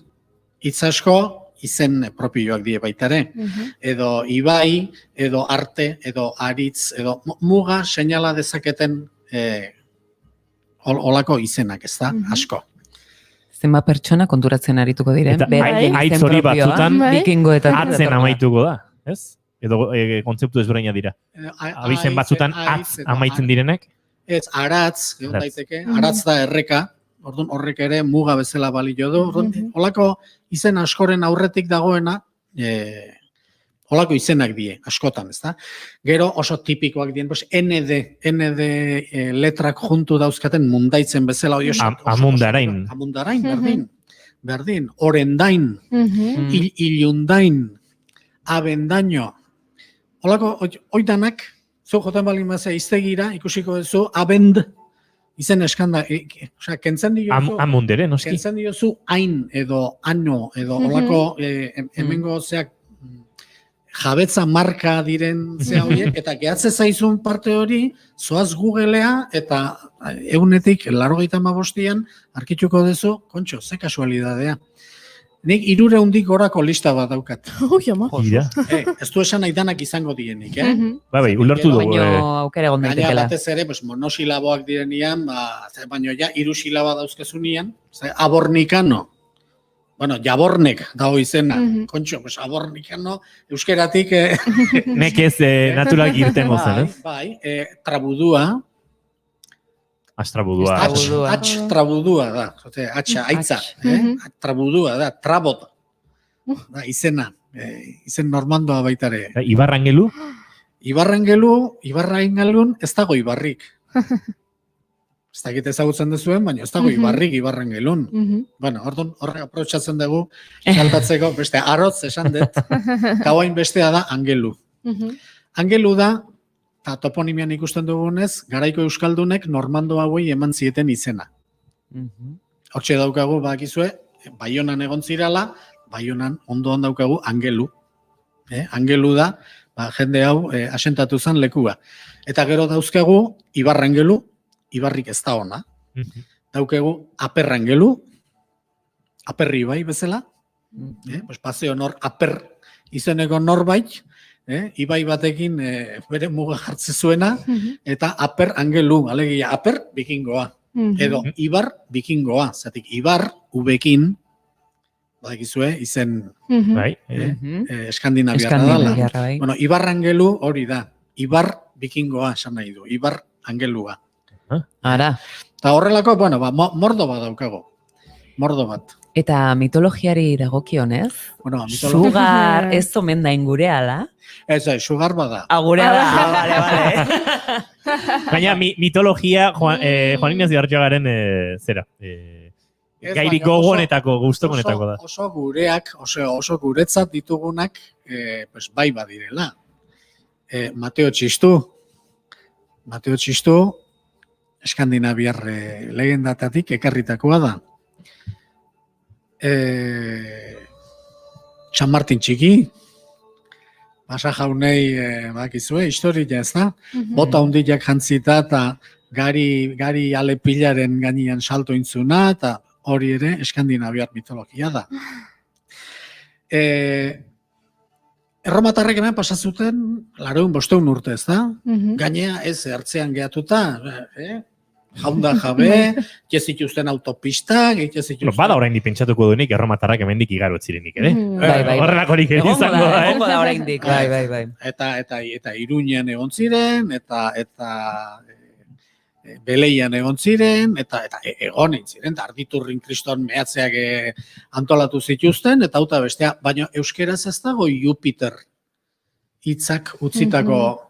hitz asko, izen propioak die baitare. Edo ibai, edo arte, edo aritz, edo muga seinala dezaketen olako izenak, ez da, asko.
Zenba pertsona konturatzen arituko diren.
Aitz hori batzutan atzen amaituko da, ez? Edo kontzeptu ezberdina dira. Abizen batzutan atz amaitzen direnek?
Ez, aratz, daiteke, aratz da erreka, orduan horrek ere muga bezala balio du. Olako izen askoren aurretik dagoena, olako izenak die, askotan, ez da? Gero oso tipikoak dien, ND letrak juntu dauzkaten mundaitzen bezala.
Amundarain.
Amundarain, berdin. Orendain, ilundain, abendaino. Olako, oitanak, zu joten balin mazea iztegira, ikusiko duzu, abend, izen eskanda, kentzen diozu,
amundere, noski.
Kentzen diozu hain edo ano, edo olako, hemengo zeak, jabetza marka diren zea horiek, eta gehatze zaizun parte hori, zoaz Googlea, eta 195 arkituko duzu, kontxo, ze kasualidadea. Nik 300 gorako lista bat daukat. Ez du esan nahi danak izango dienik,
ulertu dugu.
Baina aukera egon daitekela.
Gaina batez ere, monosilaboak direnian, baina ja, 3 silaba dauzkezunean, abornikano. Bueno, jabornek dago izena. Kontxo, abornikano, euskeratik...
Nekez naturak irtengo zen, ez?
Bai, trabudua.
Astrabudua.
Trabudua da, aitza. Trabudua da, trabot. Izena, izen normandoa baitare.
Ibarrangelu?
Ibarrangelun ez dago ibarrik. Ez dakit ezagutzen duzuen, baina ez dago ibarrik Ibarrangelun. Bueno, horrek aprotxatzen dugu, saltatzeko, beste arrotz esan dut, gauain bestea da angelu. Angelu da, eta toponimian ikusten dugunez, garaiko euskaldunek normando hauei eman zieten izena. Hortxe daukagu, bakizue, Baionan egon zirala, Baionan ondoan daukagu angelu. Angelu da, jende hau asentatu zen lekua. Eta gero dauzkagu, Ibarrangelu, Ibarrik ez da ona. Daukagu Aperrangelu, Aperri bai bezala, pues Paseo Nor Aper izeneko norbait, ibai batekin bere muga jartze zuena, eta Aper Angelu, alegia Aper bikingoa, edo Ibar bikingoa, zatik Ibar ubekin, badakizue, izen Eskandinaviarra dala. Bueno, Ibar Angelu hori da, Ibar bikingoa esan nahi du, Ibar Angelua.
Ara.
Eta horrelako, bueno, mordo bat daukago, mordo bat.
Eta mitologiari dagokionez?
Bueno,
Sugar ez omen da ingureala?
Ez, sugar bada.
Agurea da, bale.
Baina mitologia Juan Ignacio Arteagaren zera. Gairik gogonetako, gustokonetako da.
Oso gureak, oso guretzat ditugunak, pues bai badirela. Mateo Txistu, Eskandinaviar legendatatik ekarritakoa da. San Martin Txiki, Basa jaunei, bakizue, historia ez da, bota hundiak jantzita eta gari alepilaren gainean salto intzuna, eta hori ere Eskandinaviar mitologia da. Erromatarrek hemen pasazuten 500 urte, ez da? Gainea ez hartzean gehatuta, jaunda jabe, zituzten autopistak, zituzten...
Bada oraindik pentsatuko duenik erromatarrak hemendik igaro etzirenik, ere?
Bai.
Horrelakorik izango da,
Egongo da oraindik, bai.
Eta Iruñan egon ziren, eta Beleian egon ziren, eta egon ziren, eta Arditurrin kriston mehatzeak antolatu zituzten, eta hauta bestea, baina euskeraz ez dago Jupiter hitzak utzitako,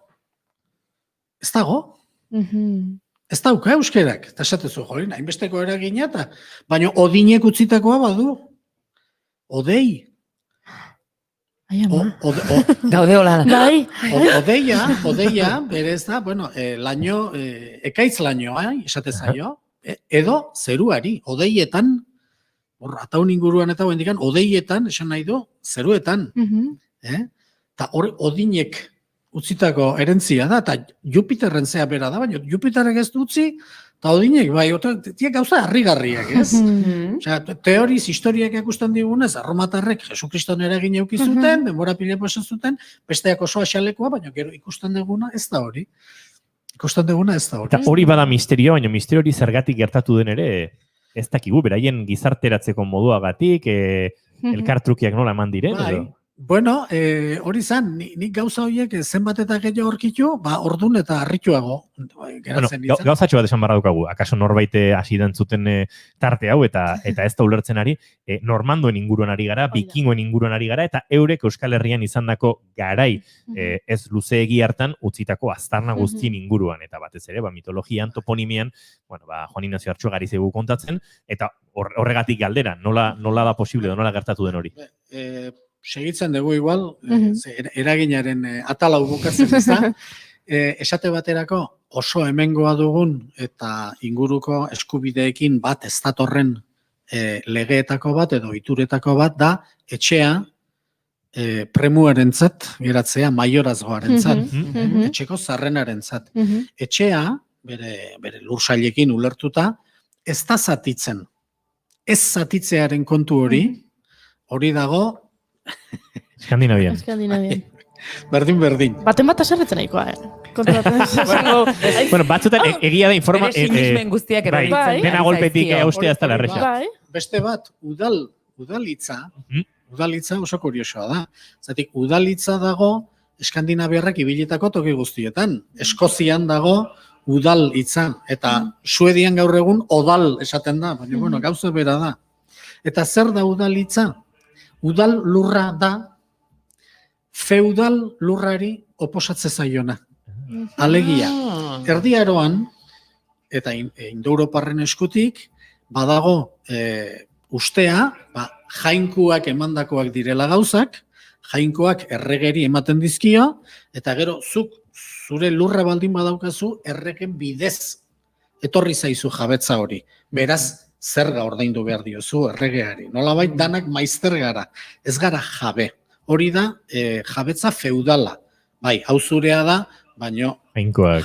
ez dago? Ez dauka euskerak, eta esatezu jorin, hainbesteko eragina, eta baina Odinek utzitakoa badu. Odei.
Daude hola.
Odeia, berez da, bueno, laino, ekaitz lainoa, esate zaio, edo zeruari, odeietan, ataun inguruan eta bendikan, odeietan, esan nahi du, zeruetan. Eta Odinek utzitako erentzia da, eta Jupiterren zea bera da, baina Jupiterrek ez du utzi, eta Odinek, bai, tiek gauza harrigarriak, ez? Osea, teoriz, historiak ikusten digunez, Erromatarrek Jesukriston eragin eduki zuten, denbora pila pasa zuten, besteak oso axalekoa, baina gero ikusten duguna ez da hori.
Eta hori bada misterioa, baina misterio hori zergatik gertatu den ere, ez dakigu, beraien gizarteratzeko moduagatik, elkartrukiak nola eman diren, edo?
Bueno, hori zan, nik gauza horiek zenbat eta gehiago horkitu, ordun eta harrituago geratzen nintzen.
Gauzatxo bat esan barra dukagu, akaso norbait hasi dantzuten tarte hau, eta ez da ulertzen ari, normandoen inguruan ari gara, bikingoen inguruan ari gara, eta eurek Euskal Herrian izandako garai ez luzeegi hartan utzitako aztarna guztien inguruan, eta batez ere, mitologian, toponimian, Juan Ignacio Artxuagari zegu kontatzen, eta horregatik galdera, nola da posible, nola gertatu den hori?
Segitzen dugu igual, eraginaren atalau bukatzen ez da, esate baterako oso hemengoa dugun eta inguruko eskubideekin bat ez datorren legeetako bat edo ituretako bat da etxea premuarentzat geratzea, maiorazgoarentzat, etxeko zarrenarentzat. Etxea, bere lursailekin ulertuta, ez da zatitzen. Ez zatitzearen kontu hori dago
Eskandinavian.
Berdin.
Baten bat aserretzen nahikoa,
Bueno, batzutan egia da informa...
Bere sinismen guztiak erabiltzen.
Dena golpetik austea ez da la erresa.
Beste bat, udalitza oso kuriosoa da. Zatik, udalitza dago Eskandinaviarrak ibilitako toki guztietan. Eskozian dago udal hitza, eta Suedian gaur egun odal esaten da, baina bueno, gauza bera da. Eta zer da udal hitza? Udal lurra da feudal lurrari oposatze zaiona. Alegia, Erdi Aroan eta Indo-Europarren eskutik badago ustea, jainkuak emandakoak direla gauzak, jainkoak erregeri ematen dizkio, eta gero zure lurra baldin badaukazu erregen bidez etorri zaizu jabetza hori. Beraz, zerga ordaindu behar diozu erregeari. Nolabait danak maizter gara, ez gara jabe. Hori da jabetza feudala. Bai, hau zurea da, baino jainkoa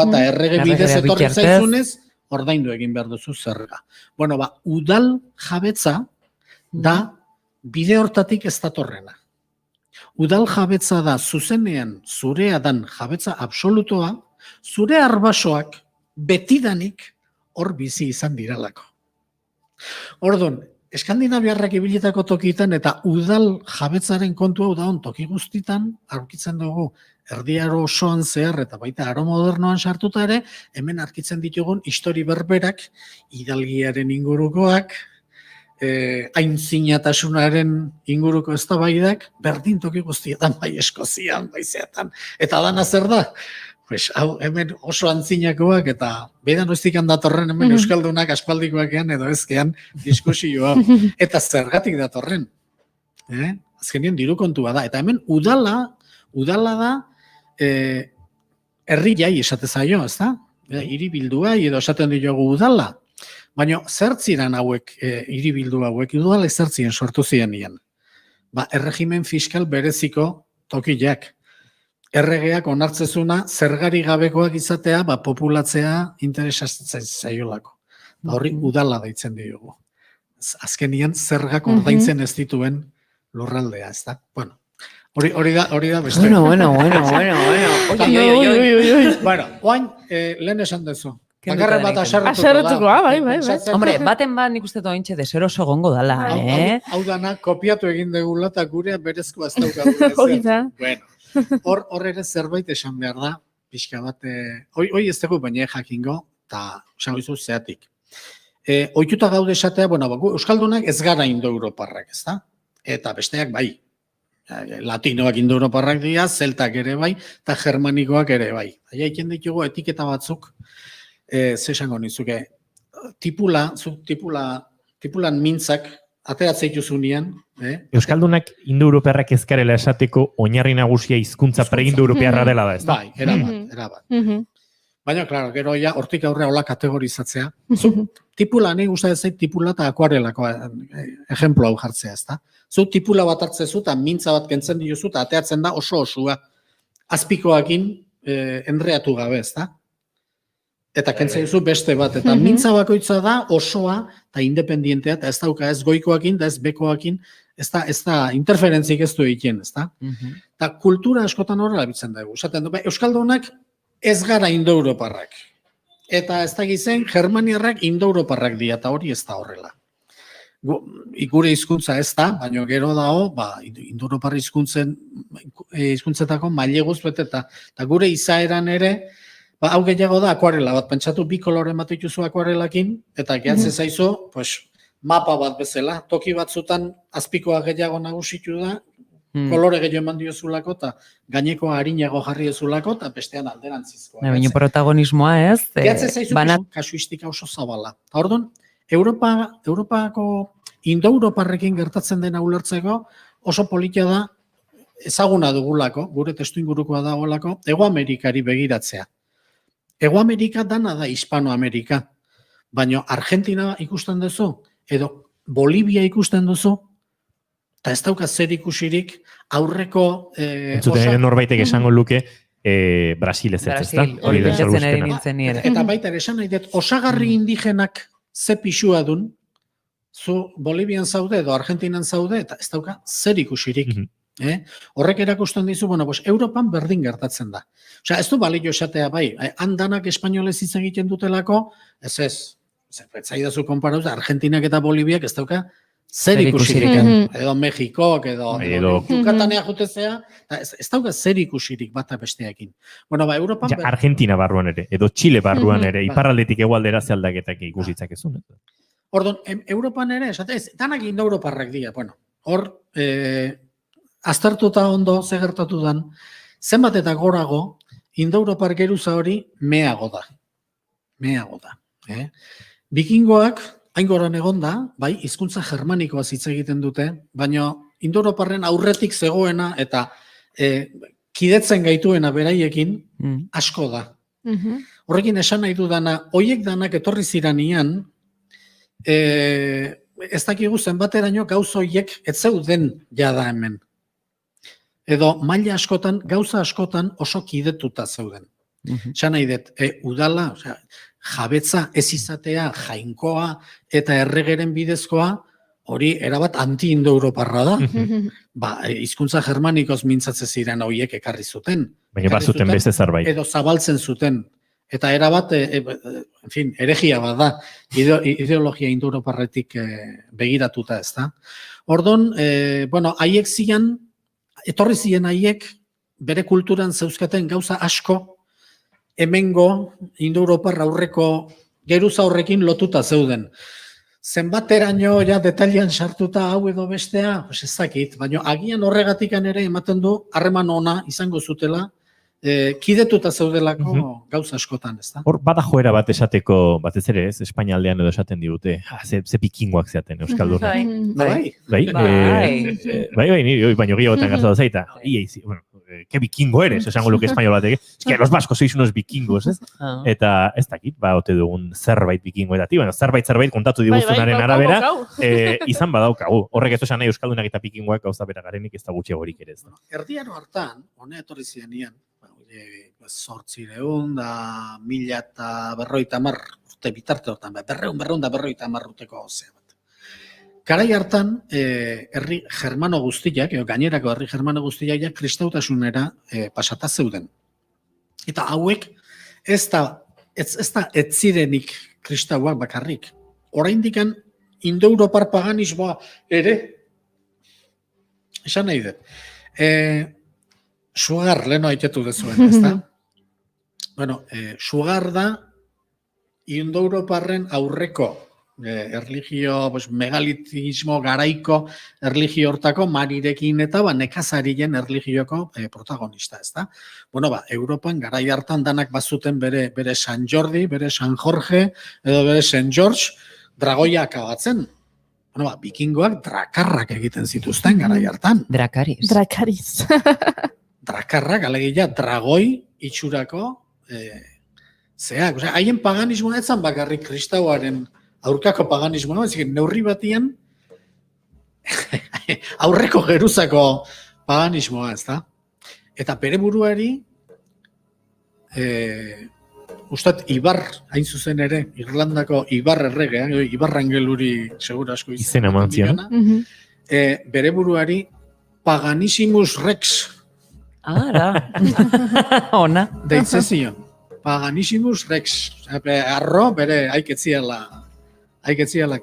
eta errege bidez etorri zaizunez ordaindu egin behar duzu zerga. Bueno, udal jabetza da bide hortatik ez datorrena. Udal jabetza da zuzenean zurea dan jabetza absolutoa, zure arbasoak betidanik hor bizi izan diralako. Orduan, Eskandinaviarrak ibilitako tokitan eta udal jabetzaren kontu hau daun toki guztitan, aurkitzen dugu erdiaro osoan zehar eta baita aro modernoan sartuta ere, hemen aurkitzen ditugun histori berberak, hidalgiaren ingurukoak, aintzinatasunaren inguruko eztabaidak, berdin toki guztietan, bai Eskozian, bai zeatan, eta dana zer da? Pues, hau, hemen oso antzinakoak eta bedan noiztikan datorren hemen euskaldunak aspaldikoakean edo ezkean diskusioa. Eta zergatik datorren. Azkenien diru kontua da. Eta hemen udala da herri jai esate zaio, ez da? Hiribildua edo esaten diogu udala. Baina zertziran hauek, hiribildu hauek, udala zertzien sortu zienian. Erregimen fiskal bereziko tokiak. Erregeak onartzezuna zergari gabekoak izatea, populatzea interesatzen zaiolako. Horri udala deitzen diogu. Azkenian zergak ordaintzen ez dituen lurraldea, ez da? Bueno, hori da beste.
Bueno.
Bueno, oain, lehen esan dezu. Bakarren bat
asarretuko da. Bai.
Hombre, baten bat nik uste dointxe deseroso gongo dala,
Hau dana, kopiatu egin degula eta gurea berezkoa ez daukagu. Bueno. Hor ere zerbait esan behar da, pixka bat, hoi ez dugu baina jakingo, eta esango izu zeatik. Ohituta gaude esatea, Euskaldunak ez gara indo-europarrak, ez da? Eta besteak bai. Latinoak indo-europarrak dira, zeltak ere bai, eta germanikoak ere bai. Aiken ditugu etiketa batzuk, ze esango nizuke, tipulan mintzak, ateratzea ituzunean.
Euskaldunak indo-europearrak ezkarela esateko oinarri nagusia hizkuntza pre-indo-europearra dela da, ez da?
Bai, erabat. Baina, klaro, gero ja, hortik aurre hola kategorizatzea. Tipula, nahi gustatzen zait tipula eta akuarelako ejemplo hau jartzea, ez da? Zu tipula bat hartzezu eta mintza bat kentzen diozu eta ateatzen da oso osua. Azpikoakin enreatu gabe, ez da? Eta kentzen duzu beste bat, eta mintza bakoitza da osoa eta independientea, eta ez dauka ez goikoakin, eta ez bekoakin, ez da interferentzik ez du egiten, ez da? Eta kultura askotan horrela bitzen dugu. Euskaldunak ez gara indo-europarrak. Eta ez da gizen, germaniarrak indo-europarrak dira, eta hori ez da horrela. Gure hizkuntza ez da, baina gero dago, indo-europarra hizkuntzetako maileguz beteta. Eta gure izaeran ere, hau gehiago da akuarela bat, pentsatu bi kolore bat dituzu akuarelakin, eta gehatzen zaizu, mapa bat bezala, toki batzutan azpikoa gehiago nagusitu da, kolore gehiago eman diozulako, eta gainekoa harinago jarri ezulako, eta bestean alderantzizkoa.
Baina protagonismoa ez?
Gehatzen zaizu kasuistika oso zabala. Orduan, Europako indo-europarrekin gertatzen dena ulertzeko oso politia da ezaguna dugulako, gure testu ingurukoa dagoelako, Hego Amerikari begiratzea. Hego Amerika dana da Hispanoamerika, baina Argentina ikusten duzu, edo Bolivia ikusten duzu, eta ez dauka zer ikusirik aurreko...
Entzuten norbaitek esango luke Brasil ez ez da?
Eta baita ere esan nahi dut, osagarri indigenak ze pixua dun, zu Bolivian zaude edo Argentinan zaude, eta ez dauka zer ikusirik. Horrek erakusten dizu, Europan berdin gertatzen da. Ez du balio esatea bai, handanak espainolez hitz egiten dutelako, ez, zaidazu konparauz, Argentinak eta Boliviak ez dauka zer ikusirik. Edo Mexikok, edo Yucatanea jutezea, ez dauka zer ikusirik bata besteakin. Europan...
Argentina barruan ere, edo Chile barruan ere, iparraldetik hegoaldera ze aldaketak ikusitzak ezun.
Orduan, Europan ere, danak indo-europarrak dira, hor... Aztertuta ondo zegertatu dan, zenbat eta gorago, indo-europar geruza hori meago da. Bikingoak, hain goran egon da, bai, hizkuntza germanikoa hitz egiten dute, baina indo-europarren aurretik zegoena eta kidetzen gaituena beraiekin asko da. Horrekin esan nahi du dana, hoiek danak etorri ziranian, ez dakigu zenbateraino gauz hoiek ez zeuden jada hemen. Edo maila askotan, gauza askotan oso kidetuta zeuden. Esan nahi dut, udala, jabetza ez izatea, jainkoa eta erregeren bidezkoa hori erabat anti-indo-europarra da. Hizkuntza germanikoz mintzatzen ziren horiek ekarri zuten.
Baina bazuten beste zerbait.
Edo zabaltzen zuten. Eta erabat, en fin, eregia bat da, ideologia indo-europarretik begiratuta, ez da. Ordon, haiek zian, etorri ziren haiek, bere kulturan zeuzkaten gauza asko, hemengo indo-europar aurreko geruza horrekin lotuta zeuden. Zenbateraino ja detailean sartuta hau edo bestea, ez dakit, baina agian horregatikan ere ematen du harreman ona izango zutela, kidetuta zeudelako gauza askotan, ez da?
Hor, bada joera bat esateko, batez ere ez, Espainialdean edo esaten digute, ze pikingoak zeaten Euskaldun. Bai, baina gehiagotan gazta da zaita. Que vikingo eres, esango luke espainol batek. Es que los vascos sois unos vikingos, ez? Eta ez dakit, ote dugun zerbait vikingoetatik, bueno, zerbait kontatu diguzunaren arabera, izan badaukagu. Horrek ez esan nahi Euskaldunak eta vikingoak gauza bera garenik ez da gutxiagorik ere ez da.
Erdiaro hartan, hone etorri zienian, 800 da 1050 urte bitarte hortan, 250 urteko zea bat. Garai hartan, herri germano guztiak, gainerako herri germano guztiak kristautasunera pasata zeuden. Eta hauek ez da zirenik kristauak bakarrik. Oraindikan indo-europar paganismoa ere, esan nahi dut, sugar leheno haitetu dezuen, ez da? Bueno, sugar da indo-europarren aurreko erlijio, megalitismo garaiko erlijio hortako marirekin eta nekazarien erlijioko protagonista, ez da? Bueno, Europan garai hartan danak bazuten bere San Jordi, bere San Jorge, edo bere San George, dragoia akabatzen. Bueno, vikingoak drakarrak egiten zituzten garai hartan.
Drakariz.
Drakarrak, alegia, dragoi itxurako zeak. Haien paganismoa etzan bakarrik kristauaren aurkako paganismoa, neurri batian aurreko geruzako paganismoa, ez da? Eta bere buruari ustat Ibar, hain zuzen ere, Irlandako Ibar erregea, Ibar Angeluri segura asko
izan amantzian.
Bere buruari Paganissimus Rex.
Ona.
Deitzezion. Paganissimus Rex. Arro bere haiketziala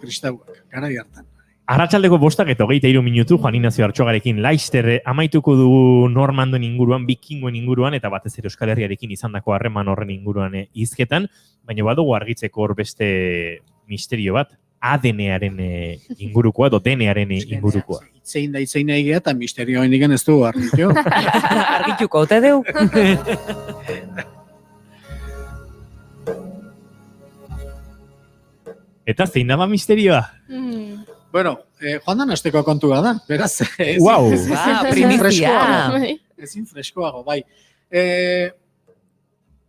kristauak, garai hartan.
Arratsaldeko 5:23 minutu, Juan Ignacio Artxogarekin Laster amaituko dugu Normandoen inguruan, vikingoen inguruan, eta batez ere Euskal Herriarekin izandako harreman horren inguruan hizketan, baina badugu argitzeko hor beste misterio bat, ADN-aren ingurukoa, edo DNA-aren ingurukoa.
Itzein da itzein egea, eta misterioa indigen ez du argitu.
Argituko, ote deu?
Eta zein daba misterioa? Bueno, joan dan asteko kontua da, beraz. Ezin freskoago, bai.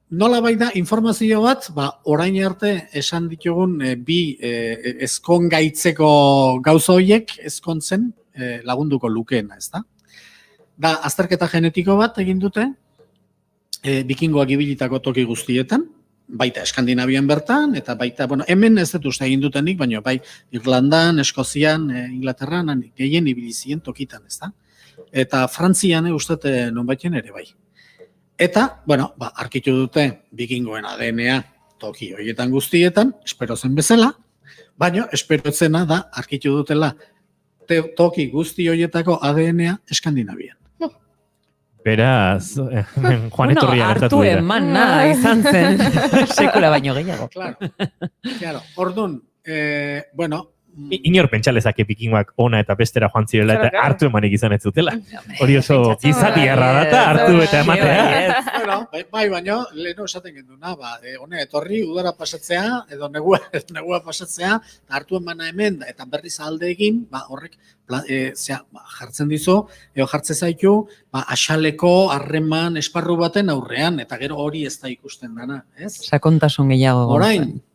Nola bai da, informazio bat, orain arte esan ditugun bi ezkongaitzeko gauza horiek ezkontzen lagunduko lukeena, ez da? Da, azterketa genetiko bat egin dute, vikingoak ibilitako toki guztietan, baita Eskandinavian bertan, eta baita, hemen ez dut uste egin dutenik, baina bai Irlandan, Eskozian, Inglaterran, gehien ibilizien tokitan, ez da? Eta Frantzian ustete nonbaiten ere bai. Eta, arkitu dute vikingoen ADN-a toki horietan guztietan, espero zen bezala, baina esperotzena da arkitu dutela toki guzti horietako ADN-a Eskandinavian.
Beraz, Juan Etorria gertatu dira.
Hartu emana izan zen, sekula baino gehiago.
Claro, orduan,
Inor pentsalezake vikingoak ona eta bestera joan zirela eta hartu emanik izan ez zutela. Hori oso gizati erra data, hartu eta ematea.
Bai, baina, leheno esaten genduna, hone etorri udara pasatzea, edo negua pasatzea, hartu emana hemen, eta berriz alde egin, horrek jartzen dizu, jartze zaitu, asaleko harreman esparru baten aurrean, eta gero hori ez da ikusten dana, ez?
Sakontasun gehiago.
Orain,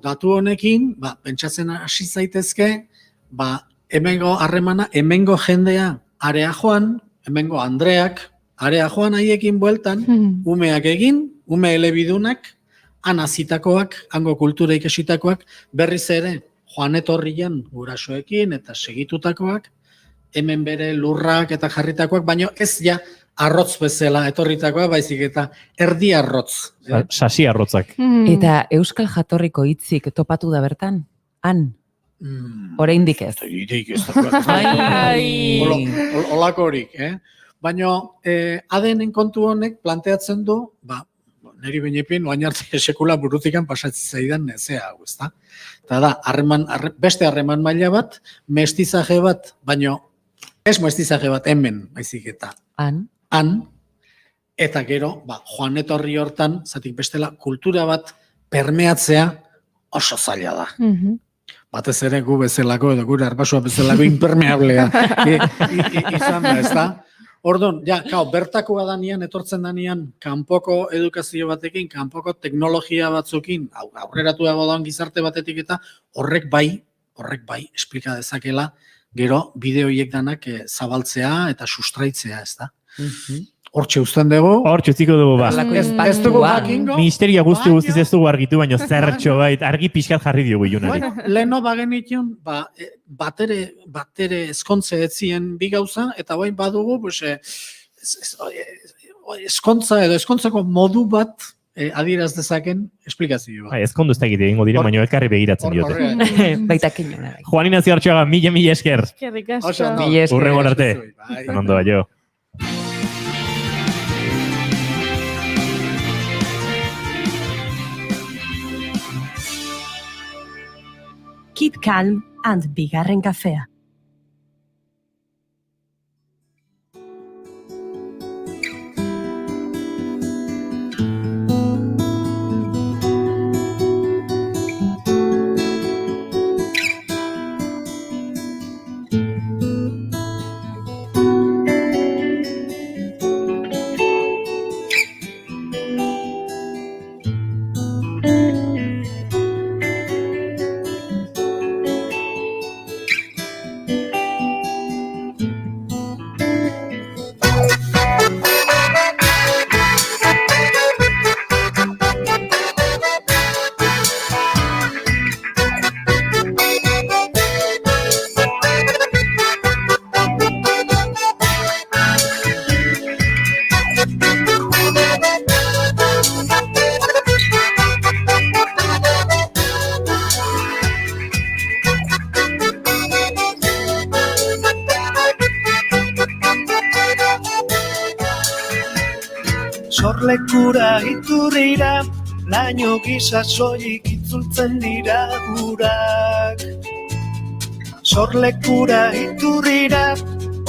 datu honekin, pentsatzen hasi zaitezke, hemengo harremana, hemengo jendea area joan, hemengo Andreak area joan haiekin bueltan, umeak egin, ume elebidunak, han azitakoak, hango kultura ikasitakoak, berriz ere joan etorrian gurasoekin eta segitutakoak, hemen bere lurrak eta jarritakoak, baino ez ja arrotz bezala etorritakoa, baizik eta erdi arrotz.
Sasi arrotzak.
Eta euskal jatorriko hitzik topatu da bertan? Han? Oraindik ez.
Olakorik, Baina adenen kontu honek planteatzen du, niri binepin, oain arte sekula burutikan pasatzen zaidan nezea hau, ezta? Eta da, beste harreman maila bat, mestizaje bat, baino ez mestizaje bat hemen, baizik eta han, eta gero, joan etorri hortan, zatik bestela, kultura bat permeatzea oso zaila da. Batez ere gu bezalako, edo gure arbasua bezalako impermeablea izan da, ezta? Orduan, bertakoa danian, etortzen danian, kanpoko edukazio batekin, kanpoko teknologia batzukin, aurreratu dago dagoen gizarte batetik eta horrek bai, esplika dezakela, gero bideoiek danak zabaltzea eta sustraitzea, ez da? Hortxe uzten dugu.
Hortxe utziko dugu,
Ez dugu jakingo.
Misteria guztiz ez dugu argitu, baina zertxo bait, argi pixkat jarri diogu ilunari.
Leheno bagenitun, batere eskontze etzien bi gauza, eta bain badugu, eskontzako modu bat adieraz dezaken esplikazio.
Ezkondu ez da egite egingo dire, baina elkarri begiratzen diote.
Baita kinona.
Juanina Ziartxoaga, mila esker.
Eskerrik asko.
Urrengo arte. Ondo, jo.
Keep calm and bigarren kafea.
Sorlekura iturrira, laino gisa soilik itzultzen dira gurak. Sorlekura iturrira,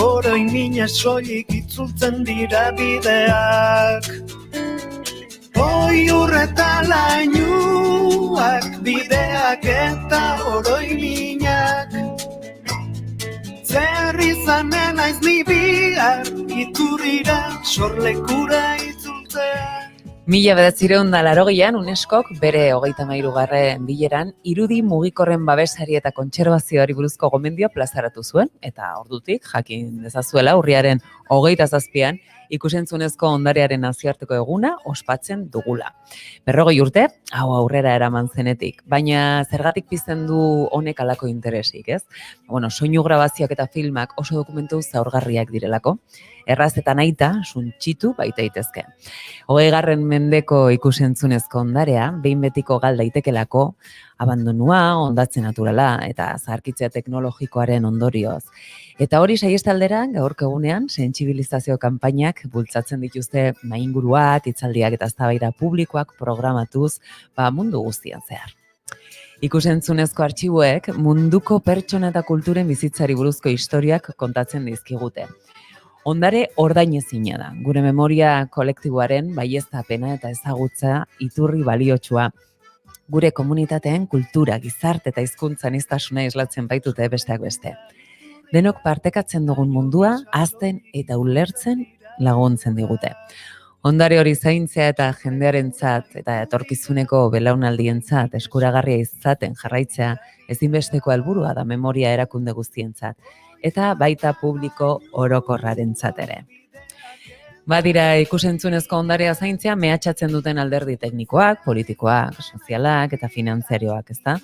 oroin mina soilik itzultzen dira bideak. Oiur eta lainuak, bideak eta oroin minak. Zer izanen aiz ni bihar, iturrira, sorlekura itzultzea.
1980an UNESCOk bere 33. bileran irudi mugikorren babesari eta kontserbazioari buruzko gomendioa plazaratu zuen, eta ordutik jakin dezazuela urriaren 27an ikusentzunezko ondarearen nazioarteko eguna ospatzen dugula. 40 urte, hau aurrera eraman zenetik, baina zergatik pizten du honek alako interesik, ez? Soinu grabazioak eta filmak oso dokumentu zaurgarriak direlako, erraz eta nahita suntsitu baita daitezke. 20. mendeko ikusentzunezko ondarea, behin betiko gal daitekelako, abandonua, ondatze naturala eta zaharkitzea teknologikoaren ondorioz. Eta hori saiestaldera, gaurko egunean, sentsibilizazio kanpainak bultzatzen dituzte mainguruak, hitzaldiak eta eztabaida publikoak programatuz, mundu guztian zehar. Ikusentzunezko artxiboek munduko pertsona eta kulturen bizitzari buruzko historiak kontatzen dizkigute. Ondare ordainezina da, gure memoria kolektiboaren baieztapena eta ezagutza iturri baliotsua. Gure komunitateen kultura, gizarte eta hizkuntza aniztasuna islatzen baitute besteak beste. Denok partekatzen dugun mundua, hazten eta ulertzen laguntzen digute. Ondare hori zaintzea eta jendearentzat eta etorkizuneko belaunaldientzat eskuragarria izaten jarraitzea ezinbesteko helburua da memoria erakunde guztientzat eta baita publiko orokorrarentzat ere. Badira ikusentzunezko ondarea zaintzea mehatxatzen duten alderdi teknikoak, politikoak, sozialak eta finantzarioak, ezta?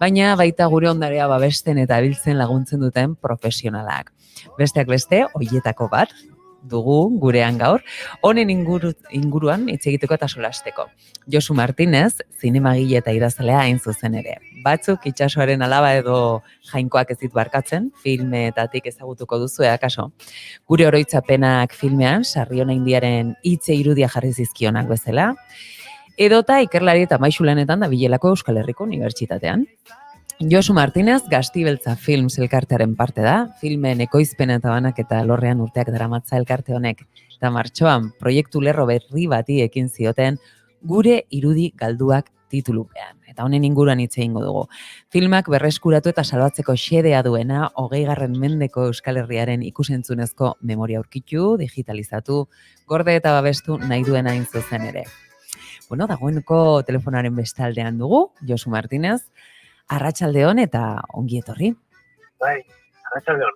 baina baita gure ondarea babesten eta biltzen laguntzen duten profesionalak. Besteak beste, hoietako bat dugu gurean gaur, honen inguruan hitz egiteko eta solasteko. Josu Martinez, zinemagile eta idazlea hain zuzen ere. Batzuk itsasoaren alaba edo jainkoak ez dit barkatzen, filmetatik ezagutuko duzu akaso. Gure oroitzapenak filmean, Sarriona Indiaren hitze irudia jarri zizkionak bezala, edota ikerlari eta maisu lanetan dabilelako Euskal Herriko Unibertsitatean. Josu Martinez, Gaztibeltza Films elkartearen parte da, filmen ekoizpena eta banaketa lorrean urteak daramatza elkarte honek, eta martxoan proiektu lerro berri bati ekin zioten Gure irudi galduak titulupean. Eta honen inguruan hitz egingo dugu. Filmak berreskuratu eta salbatzeko xedea duena 20. mendeko Euskal Herriaren ikusentzunezko memoria aurkitu, digitalizatu, gorde eta babestu nahi duen hain zuzen ere. Bueno, dagoeneko telefonaren bestaldean dugu, Josu Martinez, arratsaldeon eta ongi etorri.
Bai, arratsaldeon.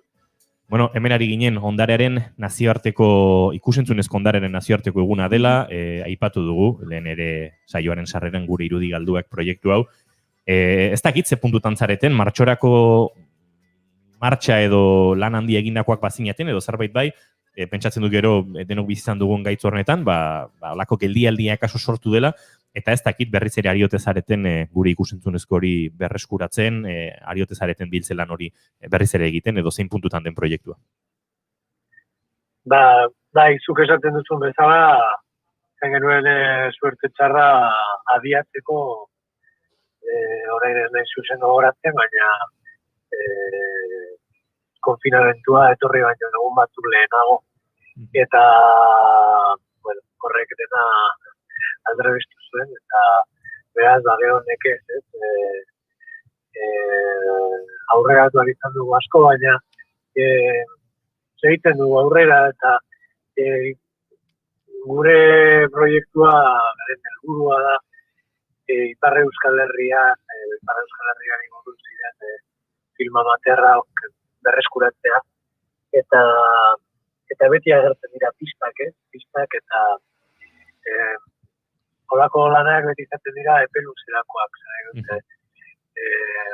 Bueno, hemen ari ginen ondarearen nazioarteko, ikusentzunezko ondarearen nazioarteko eguna dela, aipatu dugu, lehen ere saioaren sarreran Gure irudi galduak proiektu hau. Ez dakit ze puntutan zareten, martxorako martxa edo lan handi egindakoak bazinaten, edo zerbait bai, pentsatzen du gero denok bizizan dugun gaitz horretan, olako geldialdiak aso sortu dela, eta ez dakit berriz ere ariote zareten gure ikusentzunezko hori berreskuratzen, ariote zareten biltzelan hori berriz ere egiten, edo zein puntutan den proiektua.
Bai, zuk esaten duzun bezala, zen genuen suerte txarra adiatzeko, orain ez nahi zuzen gogoratzen, baina konfinamentua etorri baino egun batzuk lehenago. Eta, bueno, horrek dena aldrebestu zuen, eta beraz, gero nekez, aurreratu izan dugu asko, baina segiten dugu aurrera, eta gure proiektua, garen helburua da, Ipar Euskal Herriari buruz ziren film amaterra berreskuratzea, eta beti agertzen dira pistak eta holako lanak beti izaten dira epe luzerakoak,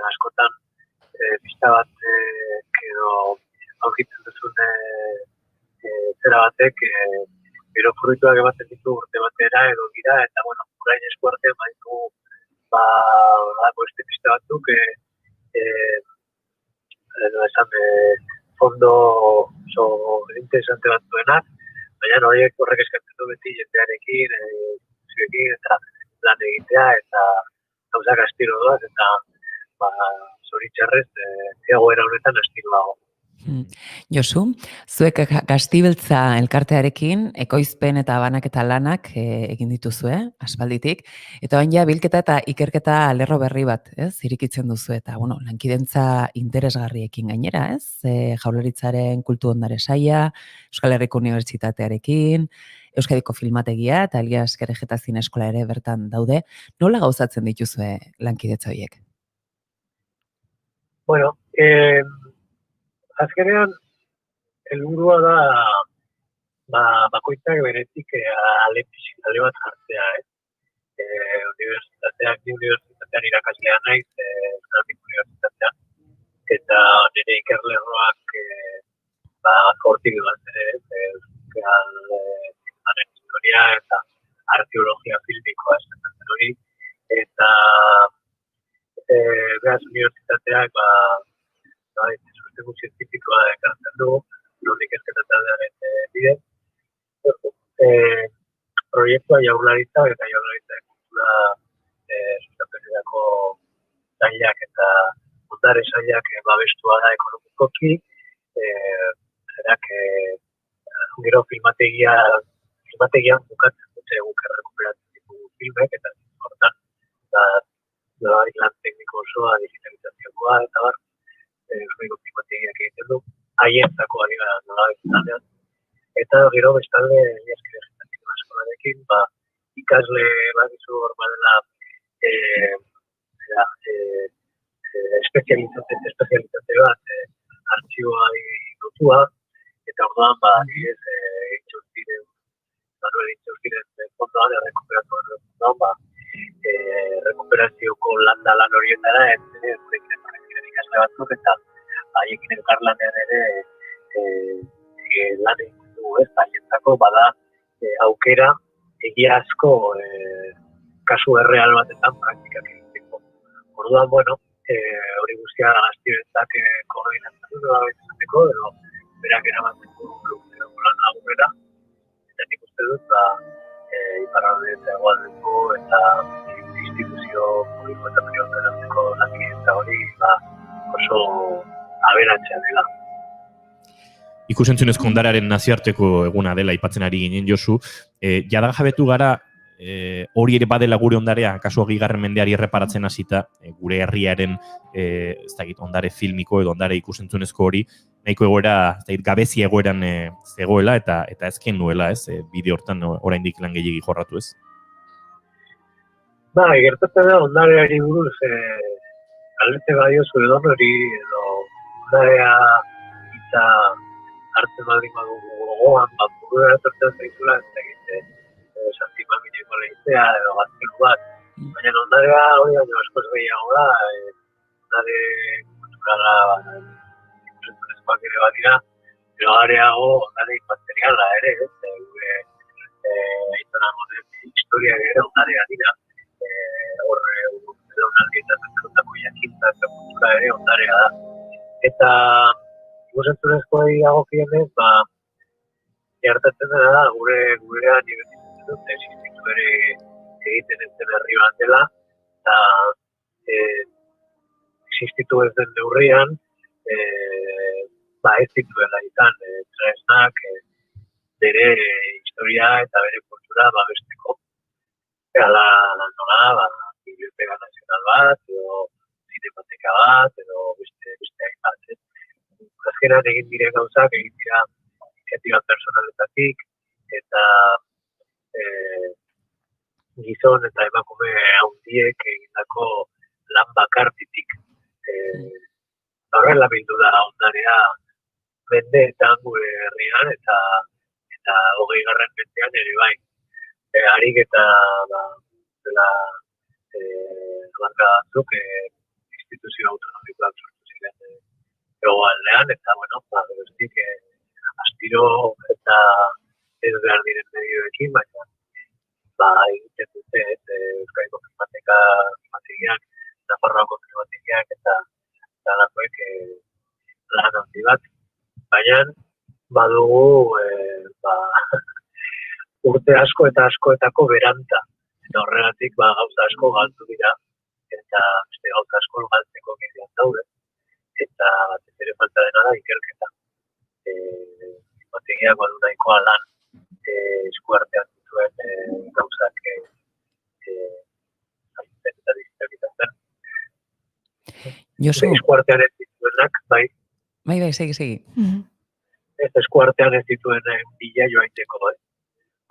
askotan pista bat edo aurkitzen duzun zera batek gero fruituak ematen ditu urte batera edo gira, eta bueno, orain eskuartean baitu beste pista batzuk esan fondo oso interesante bat duenak, baina horrek eskatzen du beti jendearekin, eta lan egitea, eta gauzak astiro doaz, eta zoritxarrez egoera honetan astiroago.
Josu, zuek Gaztibeltza elkartearekin ekoizpen eta banaketa lanak egin dituzue, aspalditik, eta baina bilketa eta ikerketa lerro berri bat, irikitzen duzu, eta lankidentza interesgarriekin gainera, Jaurlaritzaren kultu ondare saila, Euskal Herriko Unibertsitatearekin, Euskadiko Filmategia eta Elias Kerejeta Zine Eskola ere bertan daude, nola gauzatzen dituzue lankidetza horiek?
Bueno, azkenean, helburua da bakoitzak beretik ale bat jartzea, Unibertsitatean irakaslea naiz, Euskadiko Unibertsitatean, eta nire ikerlerroak hortik duaz ere, Euskal historia eta arkeologia filmikoa esaten hori, eta beraz unibertsitateak sustegu zientifikoa ekartzen dugu, non ikerketataldearen bidez. Proiektua Jaurlaritza eta Jaurlaritzaren kultura sustapenerako sailak eta ondare sailak babestua da ekonomikoki, gero filmategian bukatzen dute guk errekuperatzen ditugu filmek, eta hortan lan tekniko osoa, digitalizaziokoa, eta bar, Euskadiko Filmategiak egiten du, haientzako ari gara nolabait izanean. Eta gero bestalde, Elias Kerejeta Zine Eskolarekin, ikasle bakizu hor badela espezialitate bat, artxiboa lotua, eta orduan, Manuel Itxaustiren fondoan, errekuperatuaren fondoan, rekuperazioko lan horietara, idazle batzuk, eta haiekin elkarlanean ere lan egiten dugu, ez? Haientzako bada aukera egiazko kasu erreal batetan praktikak egiteko. Orduan, bueno, hori guztia gaztibentzak koordinatzen du izateko, edo berak erabatzeko lan aurrera, eta nik uste dut, iparralde eta hegoaldeko eta instituzio publiko eta pribatuko lankidetza hori oso aberatsa dela.
Ikusentzunezko ondarearen nazioarteko eguna dela aipatzen ari ginen, Josu. Jada jabetu gara, hori ere badela gure ondarea, kasu 20. mendeari erreparatzen hasita, gure herriaren ondare filmiko edo ondare ikusentzunezko hori, nahiko egoera, gabezi egoeran zegoela eta ezken nuela, ez? Bideo hortan oraindik lan gehiegi jorratu, ez?
Gertatzen da ondareari buruz, galdetzen badiozu edo hori, edo ondarea eta hartzen baldin badugu gogoan, burura etortzen zaizula, ez egiten Santima mineko lehitzea edo gaztelu bat. Baina ondarea hori baino askoz gehiago da, ondare kulturala ikusentzunezkoak ere bat dira, pero areago ondare inmateriala ere, gure aitona moden historia ere ondarea dira. Horre, edo zerutako jakintza eta kultura ere ondarea da. Eta ikusentzunezkoa dagokienez, gertatzen da gurean ibetitzen dut, existitu ere egiten ez den herri bat dela, eta existitu ez den neurrian, ez dituela izan tresnak bere historia eta bere kultura babesteko. Hala nola, biblioteka nazional bat, edo zinemateka bat, edo beste hainbat. Azkenan egin diren gauzak, egin dira iniziatiba personaletatik, eta gizon eta emakume handiek egindako lan bakartitik. Horrela bildu da ondarea mendeetan gure herrian, eta 20. mendean ere bai. Harik eta marka batzuk instituzio autonomikoak sortu ziren hegoaldean, eta, geroztik astiro eta ez behar diren medioekin, baina egiten dute Euskadiko filmategiak, Nafarroako filmategiak eta dalakoek lan handi bat. Baina badugu urte asko eta askoetako beranta. Eta horregatik gauza asko galdu dira, eta beste gauza asko galtzeko gehiago daude. Eta batez ere falta dena da ikerketa. Filmategiak badu nahikoa lan eskuartean dituen gauzak eta digitalizatzen. Eskuartean ez dituenak, bai.
Bai, segi.
Ez eskuartean ez dituen bila joaiteko, bai.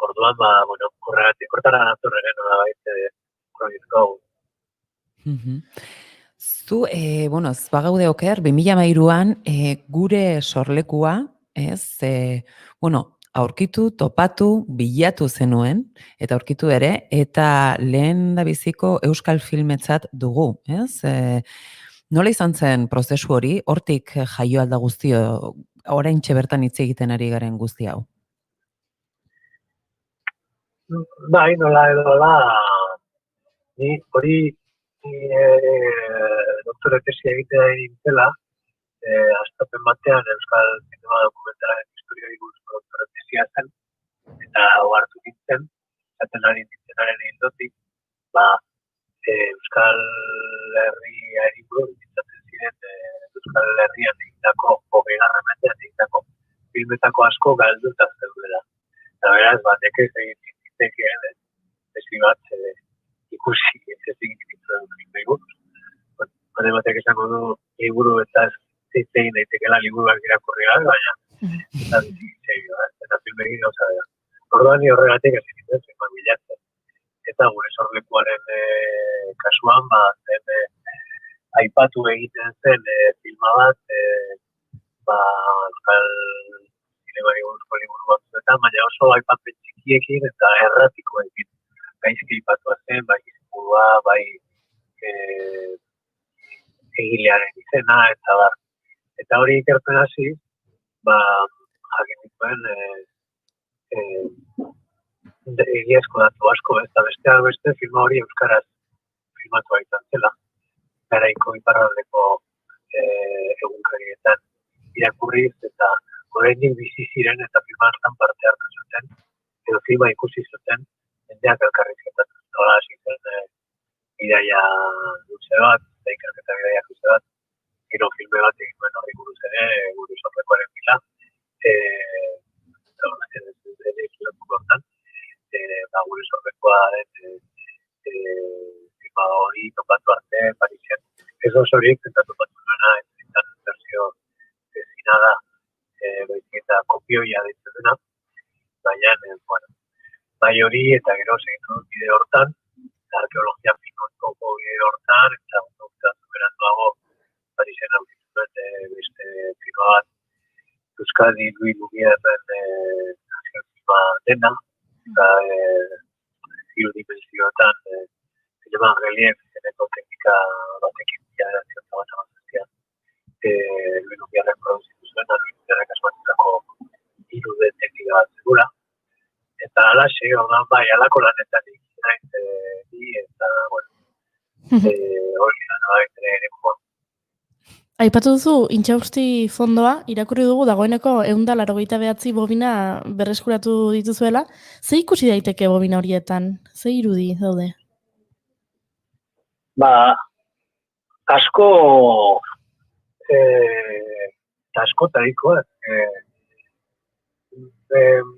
Orduan, horregatik, hortara natorren Project Go.
Zu, ez bagaude oker, 2013an gure sorlekua, aurkitu, topatu, bilatu zenuen, eta aurkitu ere, eta lehen da biziko euskal filmetzat dugu, ez? Nola izan zen prozesu hori, hortik jaio alda guztio, oraintxe bertan hitz egiten ari garen guzti hau?
Bai, nola edo ni hori doktore tesia egitea nintzela, hastapen batean Euskal Zinema Dokumentalaren historiari buruzko doktore tesia zen, eta ohartu nintzen, zaten ari nintzenaren hildotik, Euskal Herriari buruz ditzatzen ziren Euskal Herrian egindako 20. mendean egindako filmetako asko galduta zeudela. Eta beraz, nekez egin nintzekeen tesi bat ikusi ez egin nintzen filmei buruz. Bade batek esango du liburu eta ez egin daitekela liburuak irakurri gabe, baina eta bizitzeio, eta filmegin gauza dira. Orduan horregatik ez egin zenbat bilatzen. Eta gure sorlekuaren kasuan, aipatu egiten zen filma bat, Euskal Zinemari buruzko liburu batzuetan, baina oso aipapen txikiekin eta erratikoekin. Gaizki aipatua zen, bai izburua, bai egilearen izena, eta bar. Eta hori ikertzen hasi, jakin dituen egiazko datu asko, eta besteak beste filma hori euskaraz filmatua izan zela. Garaiko iparraldeko egunkarietan irakurriz, eta oraindik bizi ziren eta filma hartan parte hartu zuten, edo filma ikusi zuten, jendeak elkarrizketatu. Hola, hasi zen bidaia luze bat, eta ikerketa bidaia luze bat, gero filme bat egin duen horri buruz ere, gure sorrekoaren bila, gure sorrekoaren filma hori topatu arte, Parisen. Ez oso horiek zentatu topatu duena, ez versio zinada, eta kopioia ditzen dena, baina, bai hori eta gero segitu dut bide hortan, arkeologia filmoko bide hortan, eta beranduago Parisen aurkitu dut beste filma bat, Euskadi Luis Lumierren filma dena, eta hiru dimensioetan filman relief zeneko teknika batekin bideratzen bat amazaztian. Luis Lumierren produzitu zuen, Luis Lumierren asmatutako hiru de teknika bat segura. Eta alaxe, bai, alako lanetan egin eta, hori ere joan.
Aipatu duzu, Intxausti fondoa, irakurri dugu dagoeneko 189 bobina berreskuratu dituzuela. Ze ikusi daiteke bobina horietan? Ze irudi daude?
Asko tarikoak.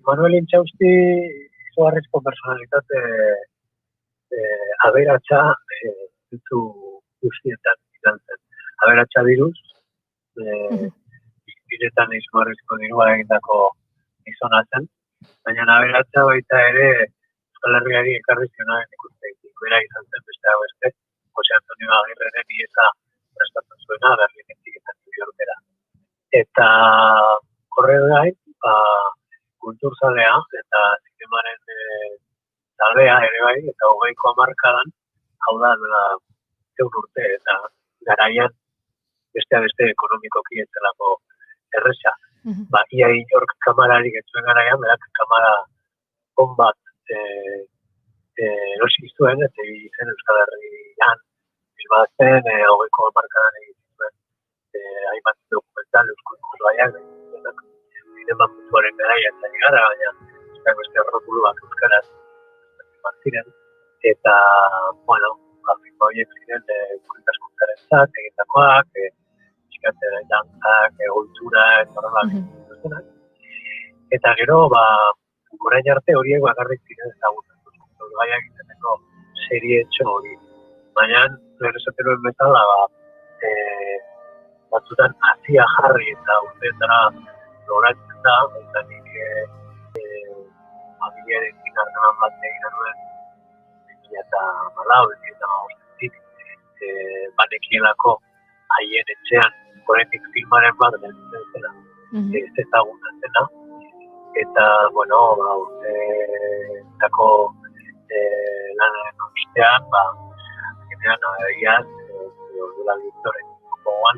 Manuel Intxausti izugarrizko personalitate aberatsa ditu guztietan izan zen. Aberatsa diruz, biretan izugarrizko dirua egindako gizona zen, baina aberatsa baita ere Euskal Herriari ekarri zionaren ikusteekin. Bera izan zen besteak beste, Jose Antonio Agirreren iesa prestatzen zuena Berlinetik eta New Yorkera. Eta horrez gain, kulturzalea eta zinemaren zalea ere bai, eta 20ko hamarkadan, hau da, 100 urte, eta garaian beste ekonomikoki etzelako erresa. Ia inork kamararik etzuen garaian, berak kamara on bat erosi zuen, eta zen Euskal Herrian filmatzen, 20ko hamarkadan egin zuen hainbat dokumental euskal ikusgaiak, zinema mutuaren garaia eta gara, baina beste rotuluak euskaraz ziren, eta, filma horiek ziren kultaskuntzaren zat, egindakoak, txikatzen dantzak, ohitura, eta horrela dituztenak. Eta gero, orain arte horiek bakarrik ziren ezagutzen dut, gaiak izateko serie etxo hori. Baina, lehen esaten bezala, batzutan hasia jarri eta urteetara loratzen da, eta nik familiarekin harreman bat egin nuen 2014-2015 banekielako haien etxean oraindik filmaren bat gelditzen zela, ez ezaguna zena, eta, urteetako lanaren ostean, azkenean, agiaz, Ordula Victoren gogoan,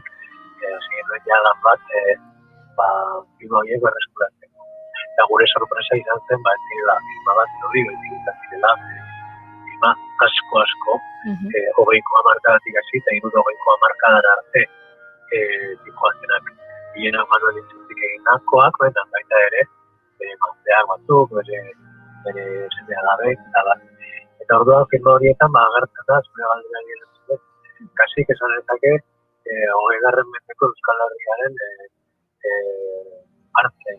hasi genuen jalan bat, filma horiek berreskuratzeko. Eta gure sorpresa izan zen, ez zirela filma bat hori, ez zirela filma asko, 20ko hamarkadatik hasi, eta 60ko hamarkadan arte dikoazenak hienak Manuel Intxaustik egindakoak, baita ere, bere mazteak batzuk, bere seme-alabek, eta orduan filma horietan agertzen da, zure galderari erantzule, kasik esan ezake 20. mendeko Euskal Herriaren arte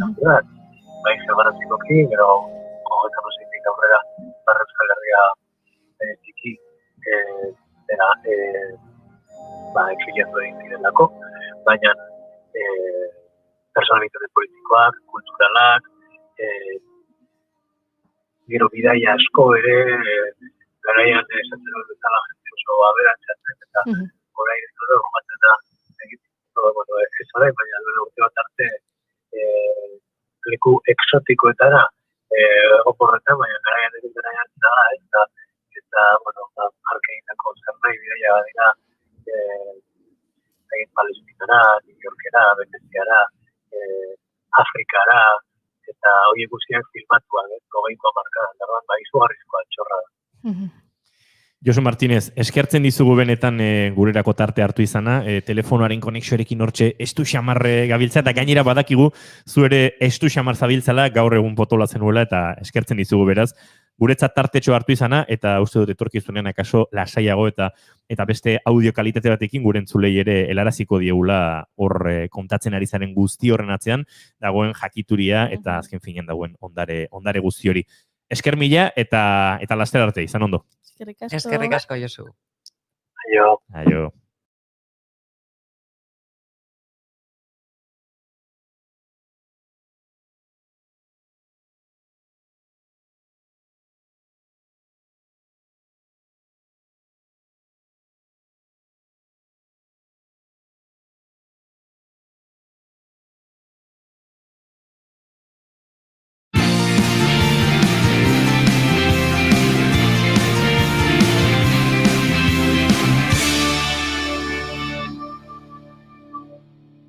natural. Bai, geografikoki, gero 26tik aurrera Euskal Herria txiki exiliatu egin direlako, baina personalitate politikoak, kulturalak, gero bidaia asko ere, garaian esatzen dut bezala jente oso aberatsatzen, eta orain ez dut joaten da, ez orain, baina urte bat arte leku exotikoetara oporretan, baina garaian da, eta arkeindako zer nahi bidaia badira Parisera, New Yorkera, Veneziara, Afrikara, eta horiek guztiak filmatuak, 20ko hamarkadan, orduan izugarrizko altxorra da.
Josu Martínez, eskertzen dizugu benetan gurerako tarte hartu izana, telefonoaren konexioarekin hortxe estu xamarre gabiltza, eta gainera badakigu zu ere estu xamar zabiltzala gaur egun potola zenuela, eta eskertzen dizugu beraz. Guretzat tartetxo hartu izana, eta uste dut etorkizunean akaso lasaiago eta beste audio kalitate batekin gure entzulei ere helaraziko diegula hor kontatzen ari zaren guzti horren atzean, dagoen jakituria eta azken finean dagoen ondare guzti hori. Esker mila eta laster arte, izan ondo.
Eskerrik asko, Josu.
Aio.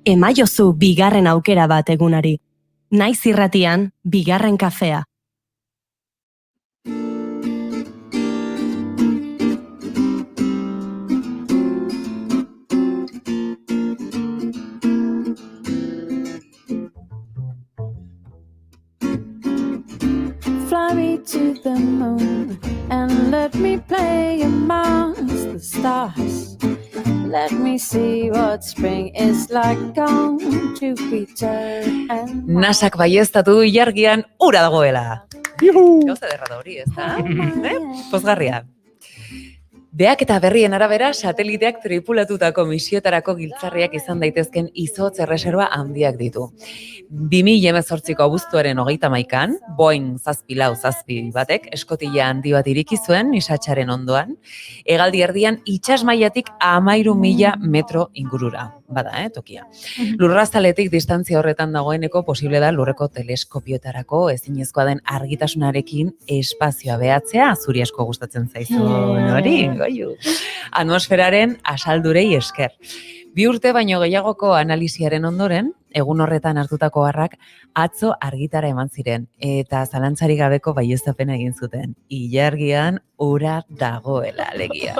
Emaiozu bigarren aukera bat egunari. Naiz irratian, bigarren kafea.
Fly me to the moon and let me play amongst the stars. Let me see what spring is like on Jupiter and
Nasak baieztatu du ilargian ura dagoela. Gauza derra da hori, ez da? Pozgarria. Beak eta berrien arabera, sateliteak tripulatutako misioetarako giltzarriak izan daitezken izotz erreserba handiak ditu. 2018ko abuztuaren 31an, Boeing 747 batek eskotila handi bat iriki zuen isatsaren ondoan, hegaldi erdian itsasmailatik 13.000 metro ingurura. Bada, tokia. Lurrazaletik distantzia horretan dagoeneko posible da lurreko teleskopioetarako ezinezkoa den argitasunarekin espazioa behatzea, zuri asko gustatzen zaizun hori, goiu. Atmosferaren asaldurei esker. 2 urte baino gehiagoko analisiaren ondoren, egun horretan hartutako harrak atzo argitara eman ziren, eta zalantzarik gabeko baieztapena egin zuten. Ilargian ura dagoela alegia.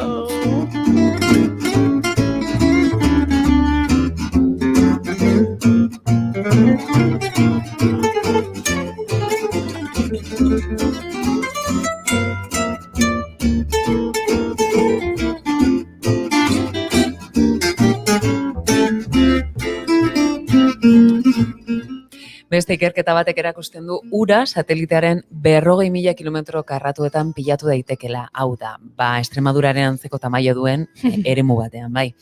Beste ikerketa batek erakusten du ura satelitearen 40.000 kilometro karratuetan pilatu daitekela. Hau da, Extremaduraren antzeko tamaina duen eremu batean, bai.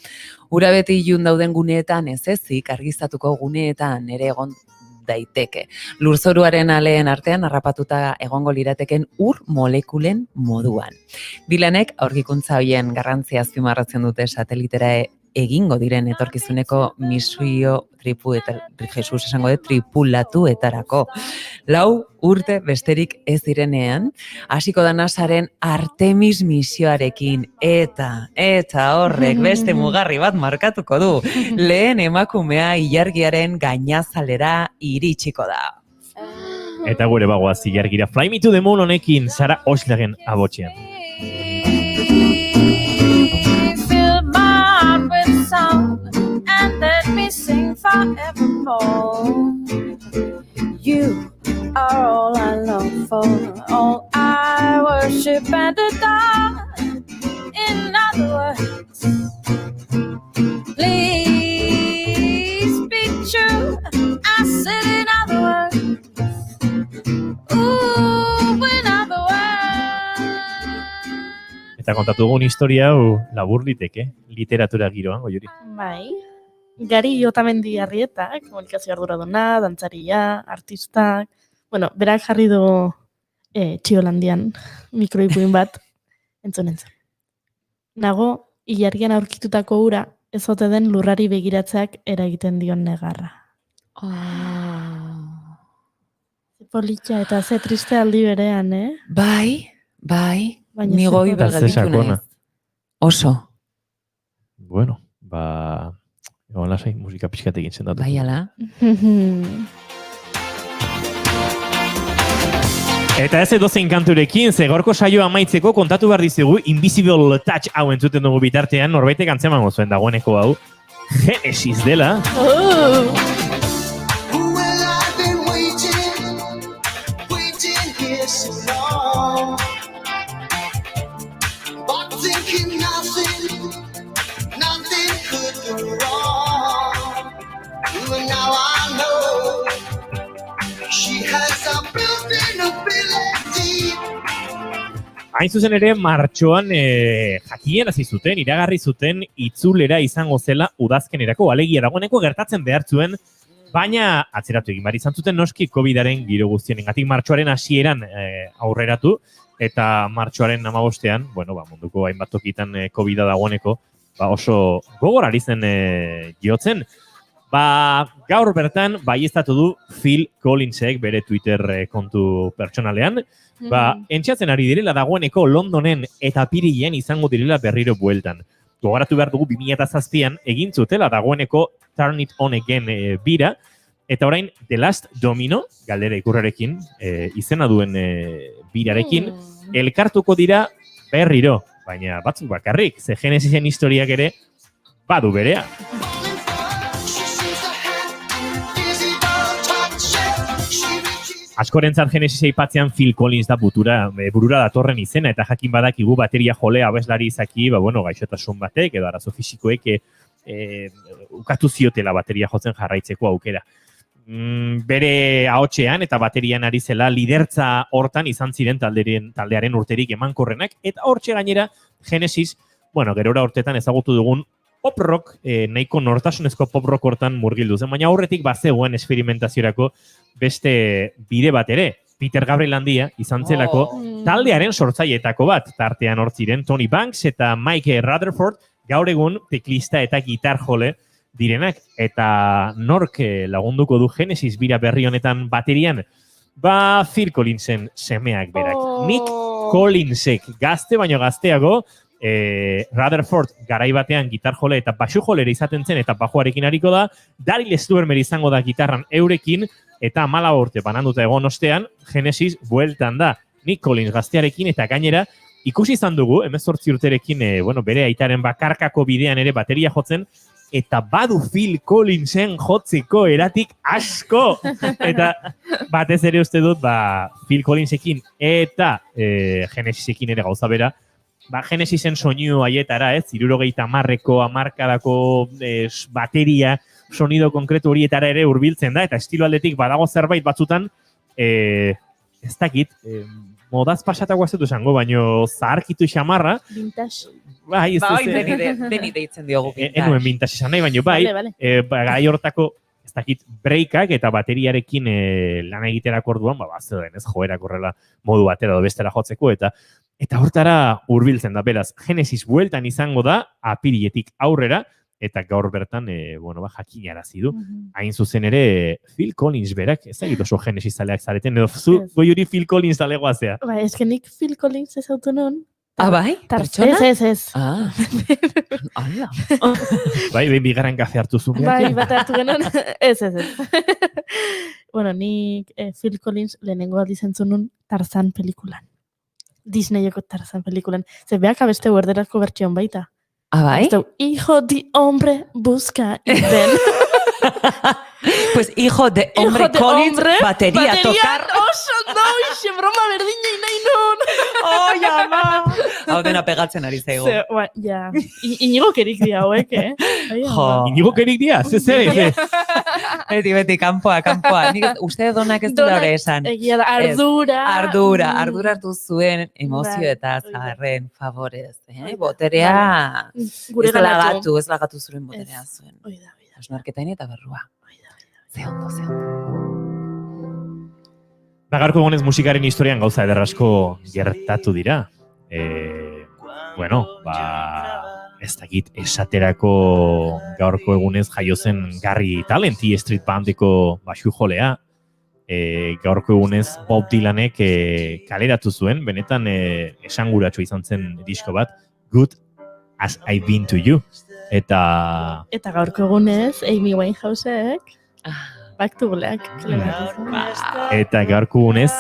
Ura beti ilun dauden guneetan ez ezik, argiztatuko guneetan ere egon daiteke. Lurzoruaren aleen artean harrapatuta egongo lirateken ur molekulen moduan. Bilanek aurkikuntza hoien garrantzia azpimarratzen dute satelitera egingo diren etorkizuneko misio tripulatuetarako. 4 urte besterik ez direnean, hasiko da NASAren Artemis misioarekin eta horrek beste mugarri bat markatuko du. Lehen emakumea ilargiaren gainazalera iritsiko da.
Eta gure bagoaz ilargira. Fly Me to the Moon honekin, Sara Oslagen abotxean.
And let me sing forevermore. You are all I long for, all I worship and adore. In other words, please be true. I said in other words, ooh, in other words.
Eta kontatu dugun historia hau labur liteke, literatura giroan, goiuri.
Bai. Gari Otamendi Arrietak, komunikazio arduraduna, dantzaria, artistak, berak jarri du Txiolandian mikroipuin bat, entzun. Nago, ilargian aurkitutako ura, ez ote den lurrari begiratzeak eragiten dion negarra. Politxa eta ze triste aldi berean,
Bai, nigo ibergaditu naiz. Oso.
Bueno, Egon lasai, musika pixkatekin sendatu.
Bai, ala.
Eta ez edozein kanturekin, ze gaurko saioa amaitzeko kontatu behar dizugu Invisible Touch hau entzuten dugu bitartean, norbaitek antzemango zuen dagoeneko hau. Genesis dela. Hain zuzen ere, martxoan jakinarazi zuten, iragarri zuten itzulera izango zela udazkenerako, alegia dagoeneko gertatzen behar zuen, baina atzeratu egin behar izan zuten noski COVID-aren giro guztionengatik martxoaren hasieran aurreratu, eta martxoaren 15ean, munduko hainbat tokitan COVID-a dagoeneko, oso gogor ari zen jotzen. Gaur bertan, baieztatu du Phil Collinsek bere Twitter kontu pertsonalean, entxatzen ari direla dagoeneko Londonen eta Apirilean izango direla berriro bueltan. Gogoratu behar dugu 2007an egin zutela dagoeneko Turn It On Again bira, eta orain The Last Domino, galdera ikurrarekin, izena duen birarekin, elkartuko dira berriro, baina batzuk bakarrik, ze Genesisen historiak ere badu berea. Askorentzat Genesis aipatzean Phil Collins da burura datorren izena, eta jakin badakigu bateria jolea abeslari izaki, gaixotasun batek, edo arazo fisikoek ukatu ziotela bateria jotzen jarraitzeko aukera. Bere ahotsean eta baterian ari zela lidertza hortan izan ziren taldearen urterik emankorrenak, eta hortxe gainera Genesis, gerora urtetan ezagutu dugun pop rock, nahiko nortasunezko pop rock hortan murgildu zen, baina aurretik bazegoen esperimentaziorako beste bide bat ere. Peter Gabriel handia izan zelako taldearen sortzaileetako bat, tartean hor ziren Tony Banks eta Mike Rutherford, gaur egun teklista eta gitar jole direnak, eta nork lagunduko du Genesis bira berri honetan baterian, Phil Collinsen semeak berak. Nick Collinsek gazte baino gazteago, Rutherford garai batean gitar jole eta baxu jolera izaten zen eta bajuarekin hariko da, Daryl Stuermer izango da gitarran eurekin, eta 14 urte bananduta egon ostean, Genesis bueltan da Nick Collins gaztearekin, eta gainera ikusi izan dugu, 18 urterekin bere aitaren bakarkako bidean ere bateria jotzen, eta badu Phil Collinsen jotzeko eratik asko. Eta batez ere uste dut, Phil Collinsekin eta Genesisekin ere gauza bera, Genesisen soinu haietara, 70ko hamarkadako bateria, sonido konkretu horietara ere hurbiltzen da, eta estilo aldetik badago zerbait batzutan, ez dakit, modaz pasatako ez dut esango, baino zaharkitu xamarra.
Vintage.
Deni deitzen diogu vintage.
Enuen vintage esan nahi, baino gai hortako, ez dakit, breakak eta bateriarekin lan egiterako orduan, bazeuden ez joerak horrela modu batera edo bestera jotzeko, eta hortara hurbiltzen da, beraz, Genesis bueltan izango da, apiriletik aurrera, eta gaur bertan, jakinarazi du. Hain zuzen ere, Phil Collins berak, ez dakit oso Genesis zaleak zareten, edo zu goiuri Phil Collins zalegoa zea.
Ez que nik Phil Collins ez autu non.
Bai? Pertsona?
Ez.
Ala.
Bai, bigarren kafe hartu zuen.
Bai, bat hartu genuen. Ez. Nik Phil Collins lehenengo aldiz entzun nun Tarzan pelikulan. Disneyeko Tarzan pelikulan. Ze beak abeste huerderako bertxion baita.
Bai?
Hijo de hombre busca y ven.
Pues hijo de hombre Collins, batería tocar.
Oso, noixe, broma berdina nahi non.
Ama! Hau dena pegatzen ari zaigu.
Ja, inigo kerik dia hauek,
Inigo kerik dia? Ze.
Beti, kanpoa. Uste donak ez dula hori esan.
Egia da, ardura.
Ardura hartu zuen emozio eta zaharren favorez. Boterea, ez lagatu zuen boterea zuen. Osnarketain eta berrua. Ze ondo.
Gaurko egonez musikaren historian gauza ederrasko gertatu dira. Ez dakit esaterako gaurko egunez jaio zen Gary Talenti Street Bandeko baxu jolea. Gaurko egunez Bob Dylanek kaleratu zuen, benetan esanguratsu izan zen disko bat, Good As I've Been To You. Eta
gaurko egunez, Amy Winehousek, Back to Black.
Eta gaurko egunez,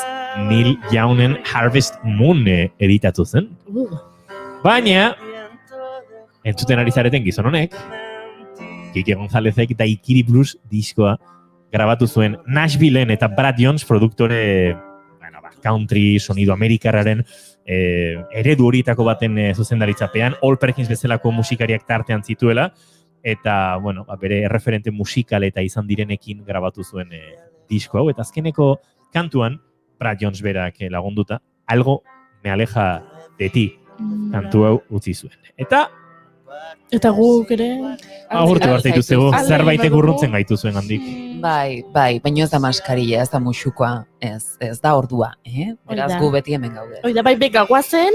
Neil Youngen Harvest Moon editatu zen. Baina, entzuten ari zareten gizon honek, Kike Gonzalezek Daikiri Blues diskoa grabatu zuen Nashvilleen eta Brad Jones produktore country, sonido amerikarraren eredu horietako baten zuzendaritzapean, All Perkins bezalako musikariak tartean zituela, eta, bueno, bere referente musikal eta izan direnekin grabatu zuen disko hau, eta azkeneko kantuan, Brad Jones berak lagunduta, Algo me aleja de ti, kantu hau utzi zuen.
Eta guk ere...
Agurtu bat zaituztegu, zerbaitek urruntzen gaitu zuen handik.
Bai, baina ez da maskarilla, ez da musukoa, ez da ordua, Beraz gu beti hemen gaude.
Oida, bai, beka, guazen,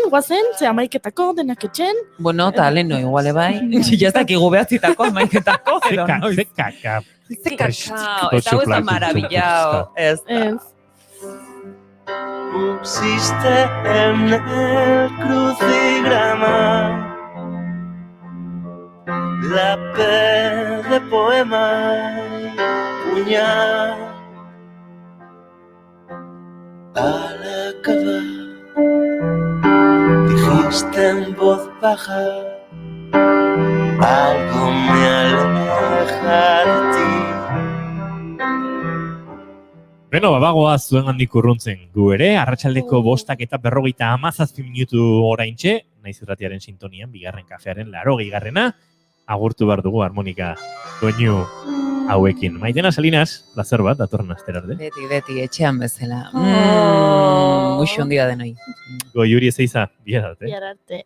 ze amaiketako, denak etxen.
Bueno, eta leno, iguale bai, jaztakigu behatzitako amaiketako, edo noiz.
Zekaka.
Zekaka, eta hau ez da maravillao, ez da.
Pusiste en el crucigrama la P de poema, puñal. Al acabar, dijiste en voz baja, algo me aleja de ti.
Beno, bagoaz zuen handik urruntzen gu ere, arratsaldeko 5:57 minutu oraintxe, naiz irratiaren sintonian, bigarren kafearen 80. Agurtu behar dugu harmonika doinu hauekin. Maitena Salinas, placer bat, datorren astera arte.
Beti, etxean bezala. Muxo ondia denoi.
Goiuri Ezeiza, bihar arte.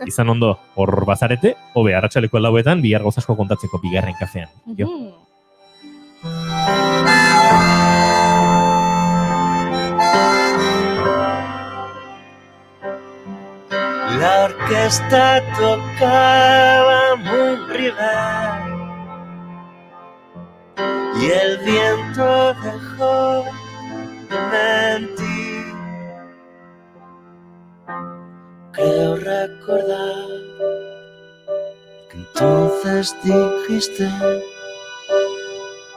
Izan ondo, hor bazarete, hobe, arratsaldeko 4:00 bihar gauzasko kontatzeko bigarren kafean. Jo.
La orquesta tocaba muy rival y el viento dejó de mentir. Creo recordar que entonces dijiste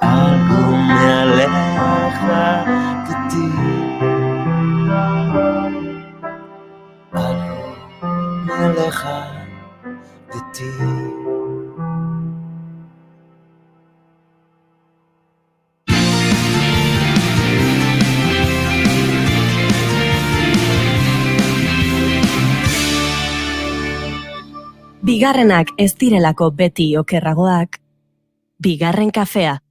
algo me aleja de ti. Me aleja de ti.
Bigarrenak ez direlako beti okerragoak, bigarren kafea.